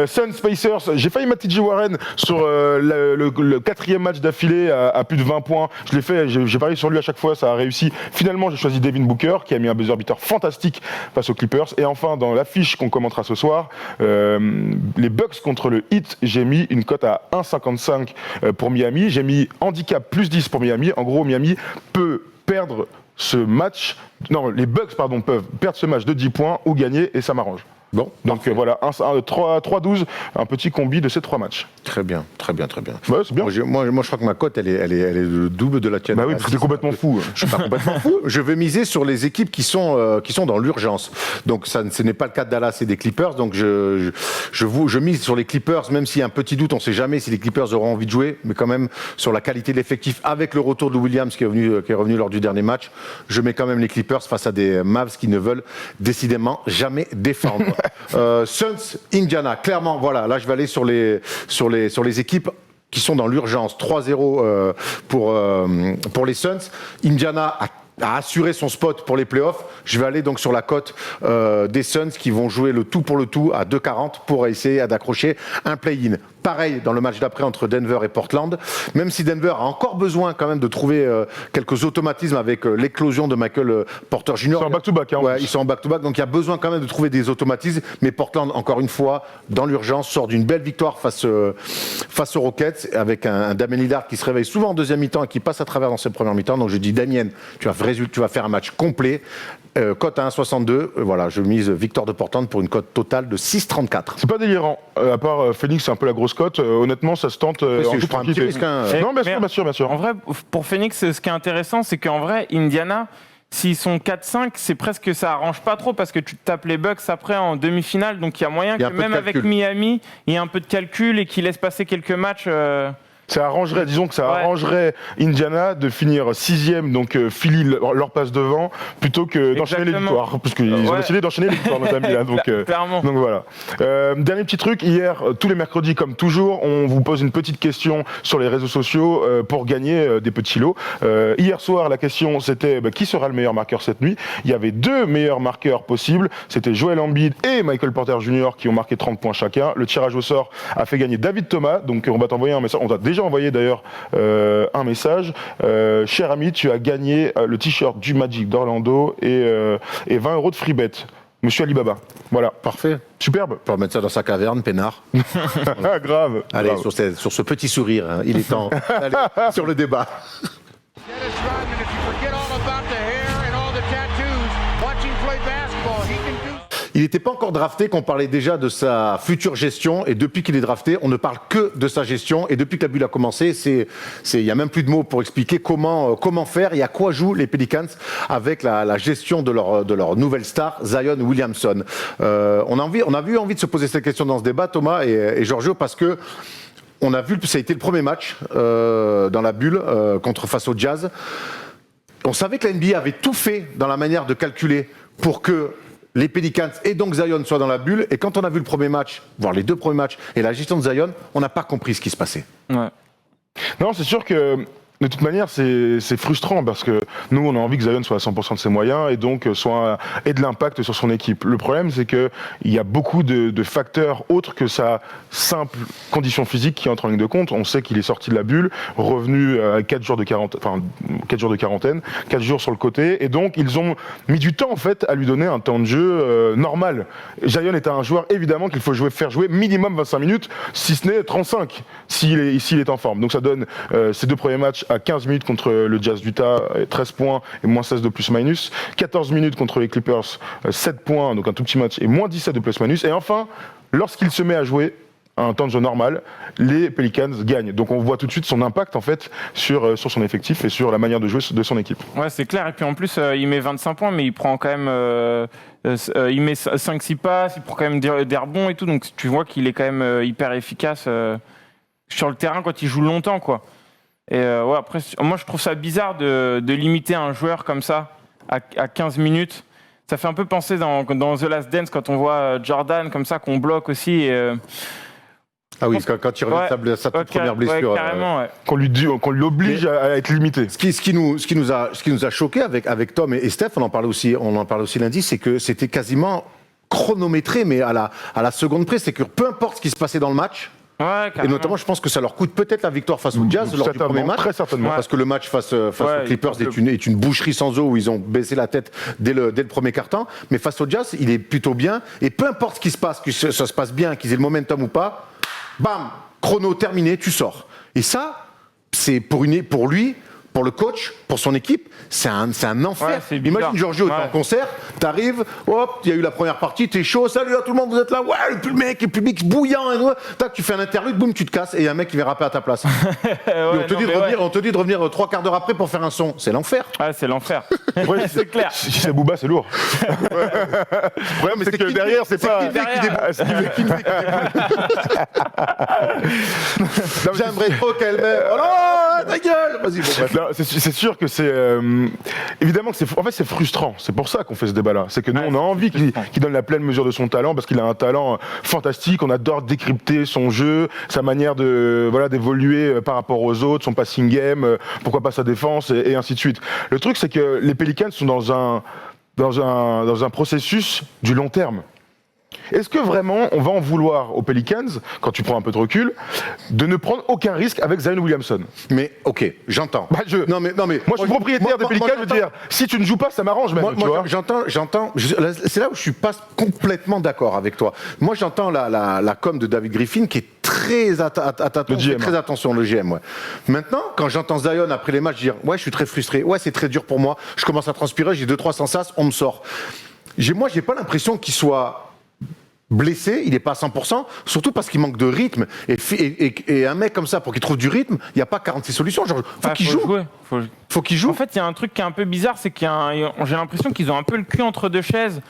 [SPEAKER 3] Suns Pacers, j'ai failli mettre TJ Warren sur le 4e match d'affilée à plus de 20 points. Je l'ai fait, j'ai parié sur lui à chaque fois, ça a réussi. Finalement, j'ai choisi Devin Booker qui a mis un buzzer beater fantastique face aux Clippers. Et enfin, dans l'affiche qu'on commentera ce soir, les Bucks contre le Heat, j'ai mis une cote à 1,55 pour Miami. J'ai mis handicap plus 10 pour Miami. En gros, Miami peut perdre ce match. Non, les Bucks, pardon, peuvent perdre ce match de 10 points ou gagner et ça m'arrange.
[SPEAKER 1] Bon,
[SPEAKER 3] donc voilà, 3-12, un petit combi de ces 3 matchs.
[SPEAKER 1] Très bien.
[SPEAKER 3] Ouais, c'est bien.
[SPEAKER 1] Moi, je crois que ma cote, elle est le double de la tienne.
[SPEAKER 3] Bah oui, parce que t'es complètement fou.
[SPEAKER 1] Je suis pas complètement fou. Je vais miser sur les équipes qui sont dans l'urgence. Donc ce n'est pas le cas de Dallas et des Clippers. Donc je mise sur les Clippers, même s'il y a un petit doute, on ne sait jamais si les Clippers auront envie de jouer, mais quand même sur la qualité de l'effectif avec le retour de Williams qui est revenu lors du dernier match. Je mets quand même les Clippers face à des Mavs qui ne veulent décidément jamais défendre. Suns, Indiana, clairement, voilà, là je vais aller sur les équipes qui sont dans l'urgence. 3-0 pour les Suns. Indiana a assuré son spot pour les playoffs. Je vais aller donc sur la cote des Suns qui vont jouer le tout pour le tout à 2,40 pour essayer d'accrocher un play-in. Pareil dans le match d'après entre Denver et Portland, même si Denver a encore besoin quand même de trouver quelques automatismes avec l'éclosion de Michael Porter Jr.
[SPEAKER 3] Ils sont en back-to-back.
[SPEAKER 1] Ouais, ils sont en back-to-back, donc il y a besoin quand même de trouver des automatismes. Mais Portland, encore une fois, dans l'urgence, sort d'une belle victoire face aux Rockets, avec un Damian Lillard qui se réveille souvent en deuxième mi-temps et qui passe à travers dans ses premières mi-temps. Donc je dis, Damien, tu vas faire un match complet. Cote à 1,62, voilà, je mise victoire de Portland pour une cote totale de 6,34.
[SPEAKER 3] C'est pas délirant, à part Phoenix, c'est un peu la grosse cote. Honnêtement, ça se tente.
[SPEAKER 1] Je prends un petit risque.
[SPEAKER 3] Non, bien sûr.
[SPEAKER 4] En vrai, pour Phoenix, ce qui est intéressant, c'est qu'en vrai, Indiana, s'ils sont 4-5, c'est presque ça arrange pas trop parce que tu te tapes les Bucks après en demi-finale, donc il y a moyen que même avec Miami, il y ait un peu de calcul et qu'ils laissent passer quelques matchs.
[SPEAKER 3] Ça arrangerait, disons que ça arrangerait Indiana de finir 6e, donc Philly leur passe devant, plutôt que d'enchaîner les victoires. Parce qu'ils ont décidé d'enchaîner les victoires, nos amis, là. Donc voilà. Dernier petit truc, hier, tous les mercredis, comme toujours, on vous pose une petite question sur les réseaux sociaux pour gagner des petits lots. Hier soir, la question, c'était qui sera le meilleur marqueur cette nuit? Il y avait 2 meilleurs marqueurs possibles. C'était Joel Embiid et Michael Porter Jr. qui ont marqué 30 points chacun. Le tirage au sort a fait gagner David Thomas, donc on va t'envoyer un message. On t'a déjà envoyé d'ailleurs un message. Cher ami, tu as gagné le t-shirt du Magic d'Orlando et 20 € de free bet. Monsieur Alibaba. Voilà.
[SPEAKER 1] Parfait.
[SPEAKER 3] Superbe.
[SPEAKER 1] On peut remettre ça dans sa caverne, peinard.
[SPEAKER 3] Grave.
[SPEAKER 1] Allez,
[SPEAKER 3] grave.
[SPEAKER 1] sur ce petit sourire, hein, il est temps d'aller sur le débat. Il n'était pas encore drafté qu'on parlait déjà de sa future gestion, et depuis qu'il est drafté, on ne parle que de sa gestion, et depuis que la bulle a commencé, il n'y a même plus de mots pour expliquer comment faire et à quoi jouent les Pelicans avec la gestion de leur nouvelle star, Zion Williamson. On a eu envie de se poser cette question dans ce débat, Thomas et Giorgio, parce que on a vu que ça a été le premier match dans la bulle face au Jazz. On savait que la NBA avait tout fait dans la manière de calculer pour que les Pelicans et donc Zion soient dans la bulle. Et quand on a vu le premier match, voire les 2 premiers matchs, et la gestion de Zion, on n'a pas compris ce qui se passait.
[SPEAKER 4] Ouais.
[SPEAKER 3] Non, c'est sûr que de toute manière, c'est frustrant parce que nous, on a envie que Zion soit à 100% de ses moyens et donc ait de l'impact sur son équipe. Le problème, c'est qu'il y a beaucoup de facteurs autres que sa simple condition physique qui entre en ligne de compte. On sait qu'il est sorti de la bulle, revenu à 4 jours de quarantaine, 4 jours sur le côté, et donc ils ont mis du temps en fait à lui donner un temps de jeu normal. Zion est un joueur évidemment qu'il faut faire jouer minimum 25 minutes, si ce n'est 35, s'il est en forme. Donc ça donne ces 2 premiers matchs à 15 minutes contre le Jazz d'Utah, 13 points et moins 16 de plus-minus. 14 minutes contre les Clippers, 7 points, donc un tout petit match, et moins 17 de plus-minus. Et enfin, lorsqu'il se met à jouer à un temps de jeu normal, les Pelicans gagnent. Donc on voit tout de suite son impact en fait sur son effectif et sur la manière de jouer de son équipe.
[SPEAKER 4] Ouais, c'est clair. Et puis en plus, il met 25 points, mais il prend quand même... il met 5-6 passes, il prend quand même des rebonds et tout. Donc tu vois qu'il est quand même hyper efficace sur le terrain quand il joue longtemps, quoi. Et ouais, après, moi je trouve ça bizarre de limiter un joueur comme ça à 15 minutes. Ça fait un peu penser dans The Last Dance quand on voit Jordan comme ça qu'on bloque aussi. Et,
[SPEAKER 1] Ah oui, quand il revient sa toute première blessure.
[SPEAKER 4] Ouais, carrément, ouais.
[SPEAKER 3] Qu'on lui oblige à être limité.
[SPEAKER 1] Ce qui nous a choqué avec Tom et Steph, on en parlait aussi lundi, c'est que c'était quasiment chronométré, mais à la seconde près. C'est que peu importe ce qui se passait dans le match,
[SPEAKER 4] Ouais,
[SPEAKER 1] et notamment, je pense que ça leur coûte peut-être la victoire face au Jazz lors du premier match.
[SPEAKER 3] Très certainement.
[SPEAKER 1] Parce que le match face aux Clippers est une boucherie sans eau où ils ont baissé la tête dès le premier quart-temps. Mais face au Jazz, il est plutôt bien. Et peu importe ce qui se passe, que ça se passe bien, qu'ils aient le momentum ou pas, bam, chrono terminé, tu sors. Et ça, c'est pour lui, pour le coach, pour son équipe, c'est un enfer.
[SPEAKER 4] Ouais, c'est bizarre.
[SPEAKER 1] Imagine Giorgio, t'es en concert, t'arrives, hop, il y a eu la première partie, t'es chaud, salut à tout le monde, vous êtes là, ouais, le public bouillant, et tac, tu fais un interlude, boum, tu te casses, et il y a un mec qui vient rapper à ta place. on te dit de revenir 3 quarts d'heure après pour faire un son. C'est l'enfer.
[SPEAKER 4] Ah, c'est l'enfer.
[SPEAKER 3] Ouais,
[SPEAKER 4] c'est clair.
[SPEAKER 3] Si c'est Booba, c'est lourd. Le problème, c'est que derrière, c'est pas.
[SPEAKER 1] J'aimerais trop qu'elle m'aime. Oh, ta gueule. Vas-y, bon, bref.
[SPEAKER 3] Non, c'est sûr que c'est évidemment que c'est frustrant. C'est pour ça qu'on fait ce débat-là. C'est que nous, on a envie qu'il donne la pleine mesure de son talent parce qu'il a un talent fantastique. On adore décrypter son jeu, sa manière d'évoluer par rapport aux autres, son passing game, pourquoi pas sa défense et ainsi de suite. Le truc, c'est que les Pelicans sont dans un processus du long terme. Est-ce que vraiment on va en vouloir aux Pelicans, quand tu prends un peu de recul, de ne prendre aucun risque avec Zion Williamson?
[SPEAKER 1] Mais ok, j'entends.
[SPEAKER 3] Non mais moi je suis propriétaire des Pelicans, je veux dire, si tu ne joues pas, ça m'arrange même.
[SPEAKER 1] J'entends. C'est là où je suis pas complètement d'accord avec toi. Moi, j'entends la com de David Griffin qui est très attention, le GM. Ouais. Maintenant, quand j'entends Zion après les matchs dire ouais, je suis très frustré, ouais, c'est très dur pour moi, je commence à transpirer, j'ai 2-3 sensas, on me sort. Moi, j'ai pas l'impression qu'il soit blessé, il n'est pas à 100%, surtout parce qu'il manque de rythme. Et un mec comme ça, pour qu'il trouve du rythme, il n'y a pas 46 solutions. Genre, faut qu'il joue. Faut qu'il joue.
[SPEAKER 4] En fait, il y a un truc qui est un peu bizarre, c'est j'ai l'impression qu'ils ont un peu le cul entre deux chaises.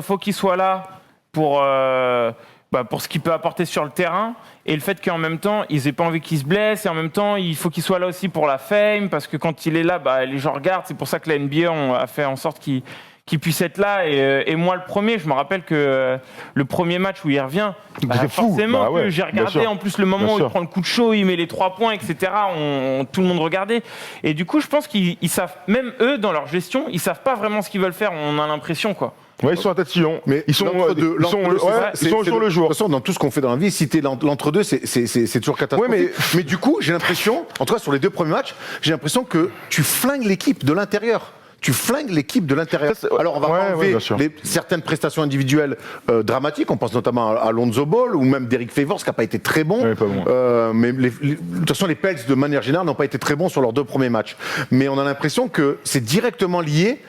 [SPEAKER 4] Faut qu'il soit là pour ce qu'il peut apporter sur le terrain, et le fait qu'en même temps, ils aient pas envie qu'il se blesse, et en même temps, il faut qu'il soit là aussi pour la fame, parce que quand il est là, les gens regardent. C'est pour ça que la NBA a fait en sorte qu'il puisse être là, et moi le premier, je me rappelle que le premier match où il revient, forcément que j'ai regardé, en plus le moment où il prend le coup de chaud, il met les 3 points, etc. Tout le monde regardait, et du coup je pense qu'ils savent, même eux dans leur gestion, ils savent pas vraiment ce qu'ils veulent faire, on a l'impression, quoi.
[SPEAKER 3] Ouais, ils sont à tatillon, mais ils sont sur le jour.
[SPEAKER 1] De toute façon, dans tout ce qu'on fait dans la vie, si t'es l'entre-deux, c'est toujours catastrophique.
[SPEAKER 3] Ouais,
[SPEAKER 1] mais du coup, j'ai l'impression, en tout cas sur les 2 premiers matchs, j'ai l'impression que tu flingues l'équipe de l'intérieur. Tu flingues l'équipe de l'intérieur. Alors, on va pas enlever certaines prestations individuelles dramatiques. On pense notamment à Lonzo Ball ou même d'Eric Favors, qui n'a pas été très bon.
[SPEAKER 3] Ouais, pas bon.
[SPEAKER 1] Mais de toute façon, les Pels, de manière générale, n'ont pas été très bons sur leurs 2 premiers matchs. Mais on a l'impression que c'est directement lié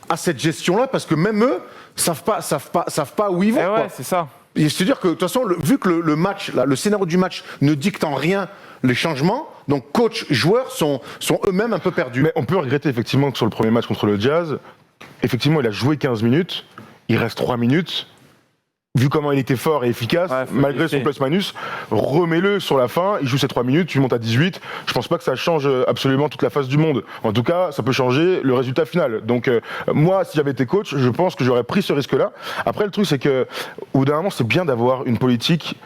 [SPEAKER 1] à cette gestion-là, parce que même eux savent pas où ils vont.
[SPEAKER 4] Ouais, c'est ça.
[SPEAKER 1] C'est-à-dire que de toute façon, vu que le match, le scénario du match ne dicte en rien les changements, donc coach, joueurs sont eux-mêmes un peu perdus.
[SPEAKER 3] Mais on peut regretter effectivement que sur le premier match contre le Jazz, effectivement, il a joué 15 minutes, il reste 3 minutes. vu comment il était fort et efficace, malgré son plus-minus, remets-le sur la fin, il joue ses 3 minutes, tu montes à 18. Je pense pas que ça change absolument toute la face du monde. En tout cas, ça peut changer le résultat final. Donc, moi, si j'avais été coach, je pense que j'aurais pris ce risque-là. Après, le truc, c'est que, au bout d'un moment, c'est bien d'avoir une politique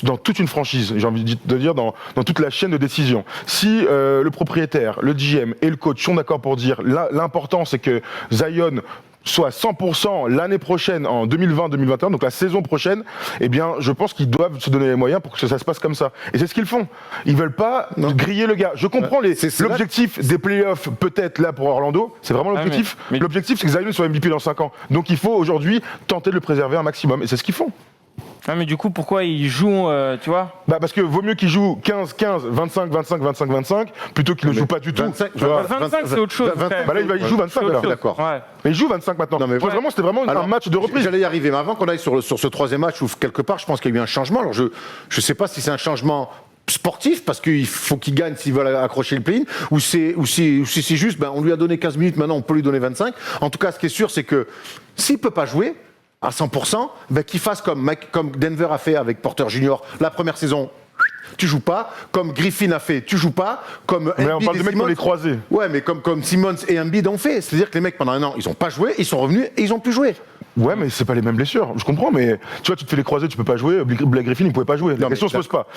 [SPEAKER 3] dans toute une franchise, j'ai envie de dire dans toute la chaîne de décision. Si le propriétaire, le GM et le coach sont d'accord pour dire l'important, c'est que Zion soit à 100% l'année prochaine, en 2020-2021, donc la saison prochaine, eh bien, je pense qu'ils doivent se donner les moyens pour que ça se passe comme ça. Et c'est ce qu'ils font. Ils veulent pas griller le gars. Je comprends l'objectif des playoffs, peut-être là pour Orlando, c'est vraiment l'objectif. Mais l'objectif, c'est que Zion soit MVP dans 5 ans. Donc il faut aujourd'hui tenter de le préserver un maximum. Et c'est ce qu'ils font.
[SPEAKER 4] Ah mais du coup, pourquoi ils jouent, tu vois ?
[SPEAKER 3] Parce que vaut mieux qu'ils jouent 15-15, 25-25, plutôt qu'ils ne jouent pas du tout.
[SPEAKER 4] 25, c'est autre chose.
[SPEAKER 3] Là, il joue 25, alors.
[SPEAKER 1] D'accord.
[SPEAKER 3] Ouais. Mais il joue 25 maintenant. Non, mais vraiment, c'était vraiment un match de reprise.
[SPEAKER 1] J'allais y arriver, mais avant qu'on aille sur ce troisième match, où quelque part, je pense qu'il y a eu un changement. Alors, je ne sais pas si c'est un changement sportif, parce qu'il faut qu'il gagne s'ils veulent accrocher le play-in, ou c'est juste, on lui a donné 15 minutes, maintenant on peut lui donner 25. En tout cas, ce qui est sûr, c'est que s'il ne peut pas jouer à 100%, qu'il fasse comme Denver a fait avec Porter Junior la première saison. Tu joues pas, comme Griffin a fait, tu joues pas, comme
[SPEAKER 3] mais on parle de mecs qu'on les croisés.
[SPEAKER 1] Ouais, mais comme Simmons et Embiid ont fait. C'est-à-dire que les mecs, pendant un an, ils ont pas joué, ils sont revenus et ils ont pu jouer.
[SPEAKER 3] Ouais, mais c'est pas les mêmes blessures. Je comprends, mais tu vois, tu te fais les croisés, tu peux pas jouer. Blake Griffin, il pouvait pas jouer. La question se pose pas.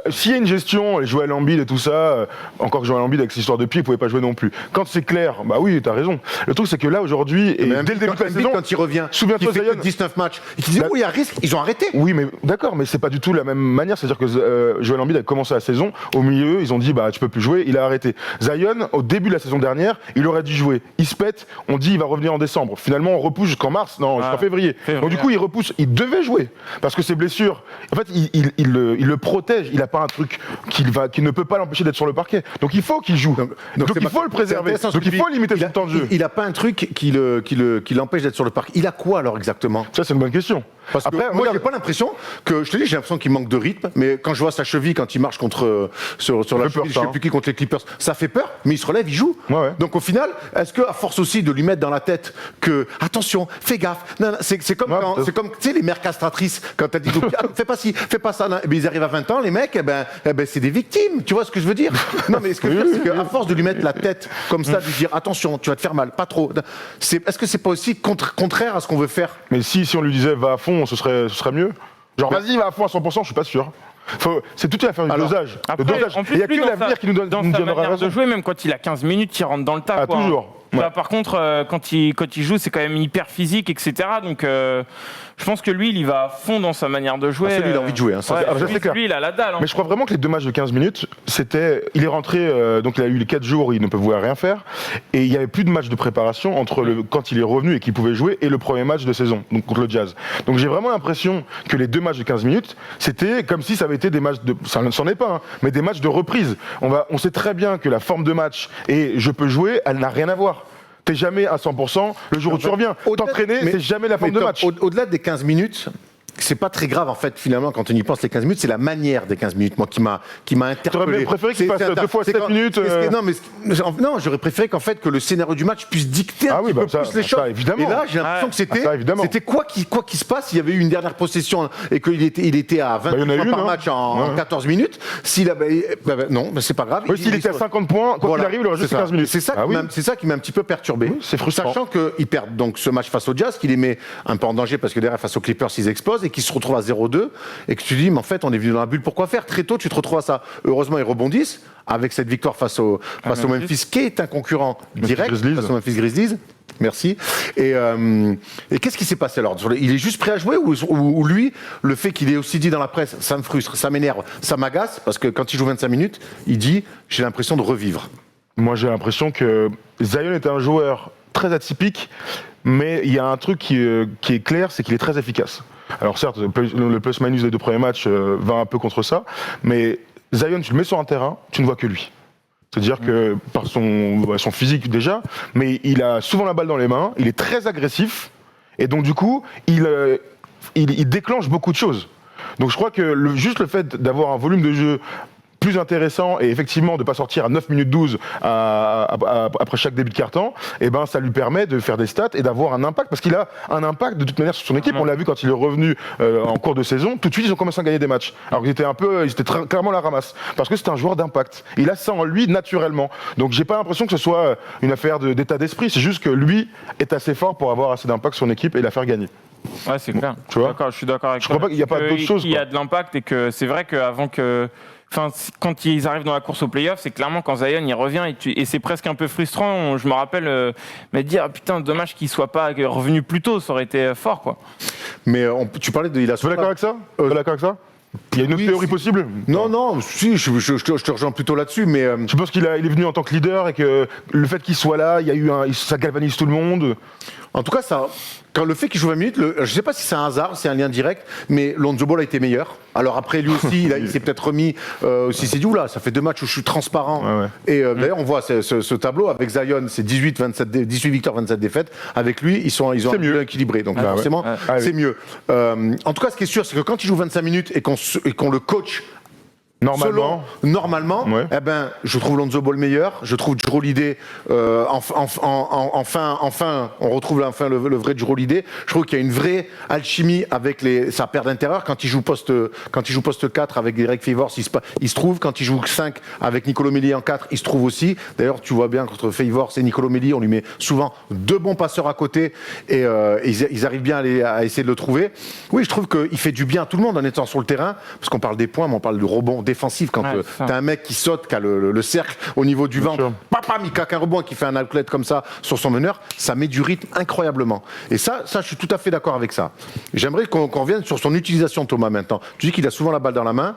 [SPEAKER 3] S'il y a une gestion, les Joel Embiid et tout ça, encore que Joel Embiid avec ses histoires de pied, il pouvait pas jouer non plus. Quand c'est clair, bah oui, t'as raison. Le truc, c'est que là, aujourd'hui, et dès le début de la saison,
[SPEAKER 1] quand il revient,
[SPEAKER 3] souviens-toi,
[SPEAKER 1] Zion, 19 matchs, il disait, il y a risque, ils ont arrêté.
[SPEAKER 3] Oui, mais d'accord, mais c'est pas du tout la même manière. C'est-à-dire que Joel Embiid a commencé la saison, au milieu, ils ont dit, tu peux plus jouer, il a arrêté. Zion, au début de la saison dernière, il aurait dû jouer. Il se pète, on dit, il va revenir en décembre. Finalement, on repousse jusqu'en mars, jusqu'en février. Donc du coup, il repousse, il devait jouer. Parce que ses blessures, en fait, il le protège. Il n'a pas un truc qui ne peut pas l'empêcher d'être sur le parquet. Donc il faut qu'il joue. Donc il faut le préserver. Donc il faut limiter son temps de jeu.
[SPEAKER 1] Il n'a pas un truc qui l'empêche d'être sur le parquet. Il a quoi alors exactement ?
[SPEAKER 3] Ça, c'est une bonne question.
[SPEAKER 1] Parce que moi, j'ai pas l'impression que, je te dis, j'ai l'impression qu'il manque de rythme, mais quand je vois sa cheville, quand il marche sur la cheville, je sais plus qui, contre les Clippers, ça fait peur, mais il se relève, il joue. Ouais. Donc au final, est-ce qu'à force aussi de lui mettre dans la tête que, attention, fais gaffe, non, c'est comme tu sais, les mères castratrices, quand elles disent, fais pas ci, fais pas ça, non, ils arrivent à 20 ans, les mecs, c'est des victimes, tu vois ce que je veux dire ? Non, mais ce que je veux dire, c'est qu'à force de lui mettre la tête comme ça, de lui dire, attention, tu vas te faire mal, pas trop, est-ce que c'est pas aussi contraire à ce qu'on veut faire ?
[SPEAKER 3] Mais si on lui disait, va à fond, ce serait mieux. Genre, vas-y, va à fond à 100%, je suis pas sûr. C'est tout à l'affaire du dosage.
[SPEAKER 4] Après,
[SPEAKER 3] il n'y a que l'avenir qui nous donnera raison.
[SPEAKER 4] De jouer, même quand il a 15 minutes, il rentre dans le tas.
[SPEAKER 3] Toujours.
[SPEAKER 4] Là, par contre, quand il joue, c'est quand même hyper physique, etc. Donc, je pense que lui, il y va à fond dans sa manière de jouer.
[SPEAKER 1] Celui, il a envie de jouer. Ça
[SPEAKER 4] c'est clair. Lui, il a la dalle.
[SPEAKER 3] Mais je crois vraiment que les 2 matchs de 15 minutes, il est rentré, donc il a eu les 4 jours où il ne pouvait rien faire. Et il n'y avait plus de match de préparation entre quand il est revenu et qu'il pouvait jouer et le premier match de saison, donc contre le Jazz. Donc j'ai vraiment l'impression que les 2 matchs de 15 minutes, c'était comme si ça avait été des matchs ça n'en est pas, mais des matchs de reprise. On sait très bien que la forme de match et je peux jouer, elle n'a rien à voir. T'es jamais à 100%, le jour où tu reviens. T'entraîner, c'est jamais la forme de match.
[SPEAKER 1] Au-delà des 15 minutes, c'est pas très grave en fait finalement quand on y pense les 15 minutes, c'est la manière des 15 minutes moi qui m'a interpellé.
[SPEAKER 3] T'aurais préféré qu'il fasse 2 fois 7 minutes
[SPEAKER 1] Non, j'aurais préféré qu'en fait que le scénario du match puisse dicter un petit peu plus les choses.
[SPEAKER 3] Évidemment.
[SPEAKER 1] Et là, j'ai l'impression que c'était quoi qu'il se passe, il y avait eu une dernière possession et qu'il était à 20 points par match en 14 minutes, non, c'est pas grave.
[SPEAKER 3] S'il était à 50 points, quand il arrive, il aurait juste 15 minutes.
[SPEAKER 1] C'est ça qui m'a un petit peu perturbé.
[SPEAKER 3] C'est frustrant.
[SPEAKER 1] Sachant qu'ils perdent donc ce match face au Jazz, qui les met un peu en danger parce que derrière face aux Clippers, ils explosent et qui se retrouvent à 0-2 et que tu dis mais en fait on est venu dans la bulle, pourquoi faire ? Très tôt tu te retrouves à ça. Heureusement ils rebondissent avec cette victoire face au Memphis qui est un concurrent direct face au Memphis Grizzlies. Merci. Et qu'est-ce qui s'est passé alors ? Il est juste prêt à jouer ou lui, le fait qu'il ait aussi dit dans la presse, ça me frustre, ça m'énerve, ça m'agace parce que quand il joue 25 minutes, il dit j'ai l'impression de revivre.
[SPEAKER 3] Moi j'ai l'impression que Zion est un joueur très atypique, mais il y a un truc qui est clair, c'est qu'il est très efficace. Alors certes, le plus-minus des 2 premiers matchs va un peu contre ça, mais Zion, tu le mets sur un terrain, tu ne vois que lui. C'est-à-dire que par son physique déjà, mais il a souvent la balle dans les mains, il est très agressif, et donc du coup, il déclenche beaucoup de choses. Donc je crois que juste le fait d'avoir un volume de jeu plus intéressant et effectivement de pas sortir à 9 minutes 12 après chaque début de quart-temps, et ben ça lui permet de faire des stats et d'avoir un impact, parce qu'il a un impact de toute manière sur son équipe. On l'a vu quand il est revenu en cours de saison, tout de suite ils ont commencé à gagner des matchs. Alors qu'ils étaient clairement à la ramasse, parce que c'est un joueur d'impact. Il a ça en lui naturellement. Donc j'ai pas l'impression que ce soit une affaire d'état d'esprit, c'est juste que lui est assez fort pour avoir assez d'impact sur son équipe et la faire gagner.
[SPEAKER 4] Ouais, c'est clair.
[SPEAKER 3] Tu vois,
[SPEAKER 4] je suis d'accord avec
[SPEAKER 3] je
[SPEAKER 4] toi.
[SPEAKER 3] crois pas qu'il y a pas d'autre chose.
[SPEAKER 4] Il y a de l'impact et que c'est vrai qu'avant que. Enfin, quand ils arrivent dans la course au playoff, c'est clairement quand Zion il revient et c'est presque un peu frustrant. Je me rappelle me dire putain, dommage qu'il soit pas revenu plus tôt, ça aurait été fort quoi.
[SPEAKER 1] Mais tu parlais de. Il a
[SPEAKER 3] Tu es d'accord avec ça Il y a une autre théorie possible?
[SPEAKER 1] Non, si, je te rejoins plutôt là-dessus, mais.
[SPEAKER 3] Je pense qu'il est venu en tant que leader et que le fait qu'il soit là, ça galvanise tout le monde.
[SPEAKER 1] En tout cas, quand le fait qu'il joue 20 minutes, je ne sais pas si c'est un hasard, c'est un lien direct, mais Lonzo Ball a été meilleur. Alors après, lui aussi, il s'est peut-être remis. Il s'est dit, oula, ça fait 2 matchs où je suis transparent.
[SPEAKER 3] Ouais.
[SPEAKER 1] Et d'ailleurs, on voit ce tableau avec Zion, c'est 18 victoires, 27 défaites. Avec lui, ils ont un peu équilibré. Donc forcément, c'est mieux. En tout cas, ce qui est sûr, c'est que quand il joue 25 minutes et qu'on le coach. Normalement,
[SPEAKER 3] ouais.
[SPEAKER 1] Eh ben, je trouve Lonzo Ball meilleur. Je trouve Jrue Holiday, enfin, on retrouve le vrai Jrue Holiday. Je trouve qu'il y a une vraie alchimie avec sa paire d'intérieur. Quand il joue poste 4 avec Derek Favors, il se trouve. Quand il joue 5 avec Nicolo Melli en 4, il se trouve aussi. D'ailleurs, tu vois bien qu'entre Favors et Nicolo Melli, on lui met souvent 2 bons passeurs à côté et ils arrivent bien à essayer de le trouver. Oui, je trouve qu'il fait du bien à tout le monde en étant sur le terrain, parce qu'on parle des points, mais on parle de rebond défensif. Quand t'as un mec qui saute, qui a le cercle au niveau du ventre, il claque un rebond, qui fait un outlet comme ça sur son meneur, ça met du rythme incroyablement. Et ça, je suis tout à fait d'accord avec ça. J'aimerais qu'on revienne sur son utilisation, Thomas, maintenant. Tu dis qu'il a souvent la balle dans la main.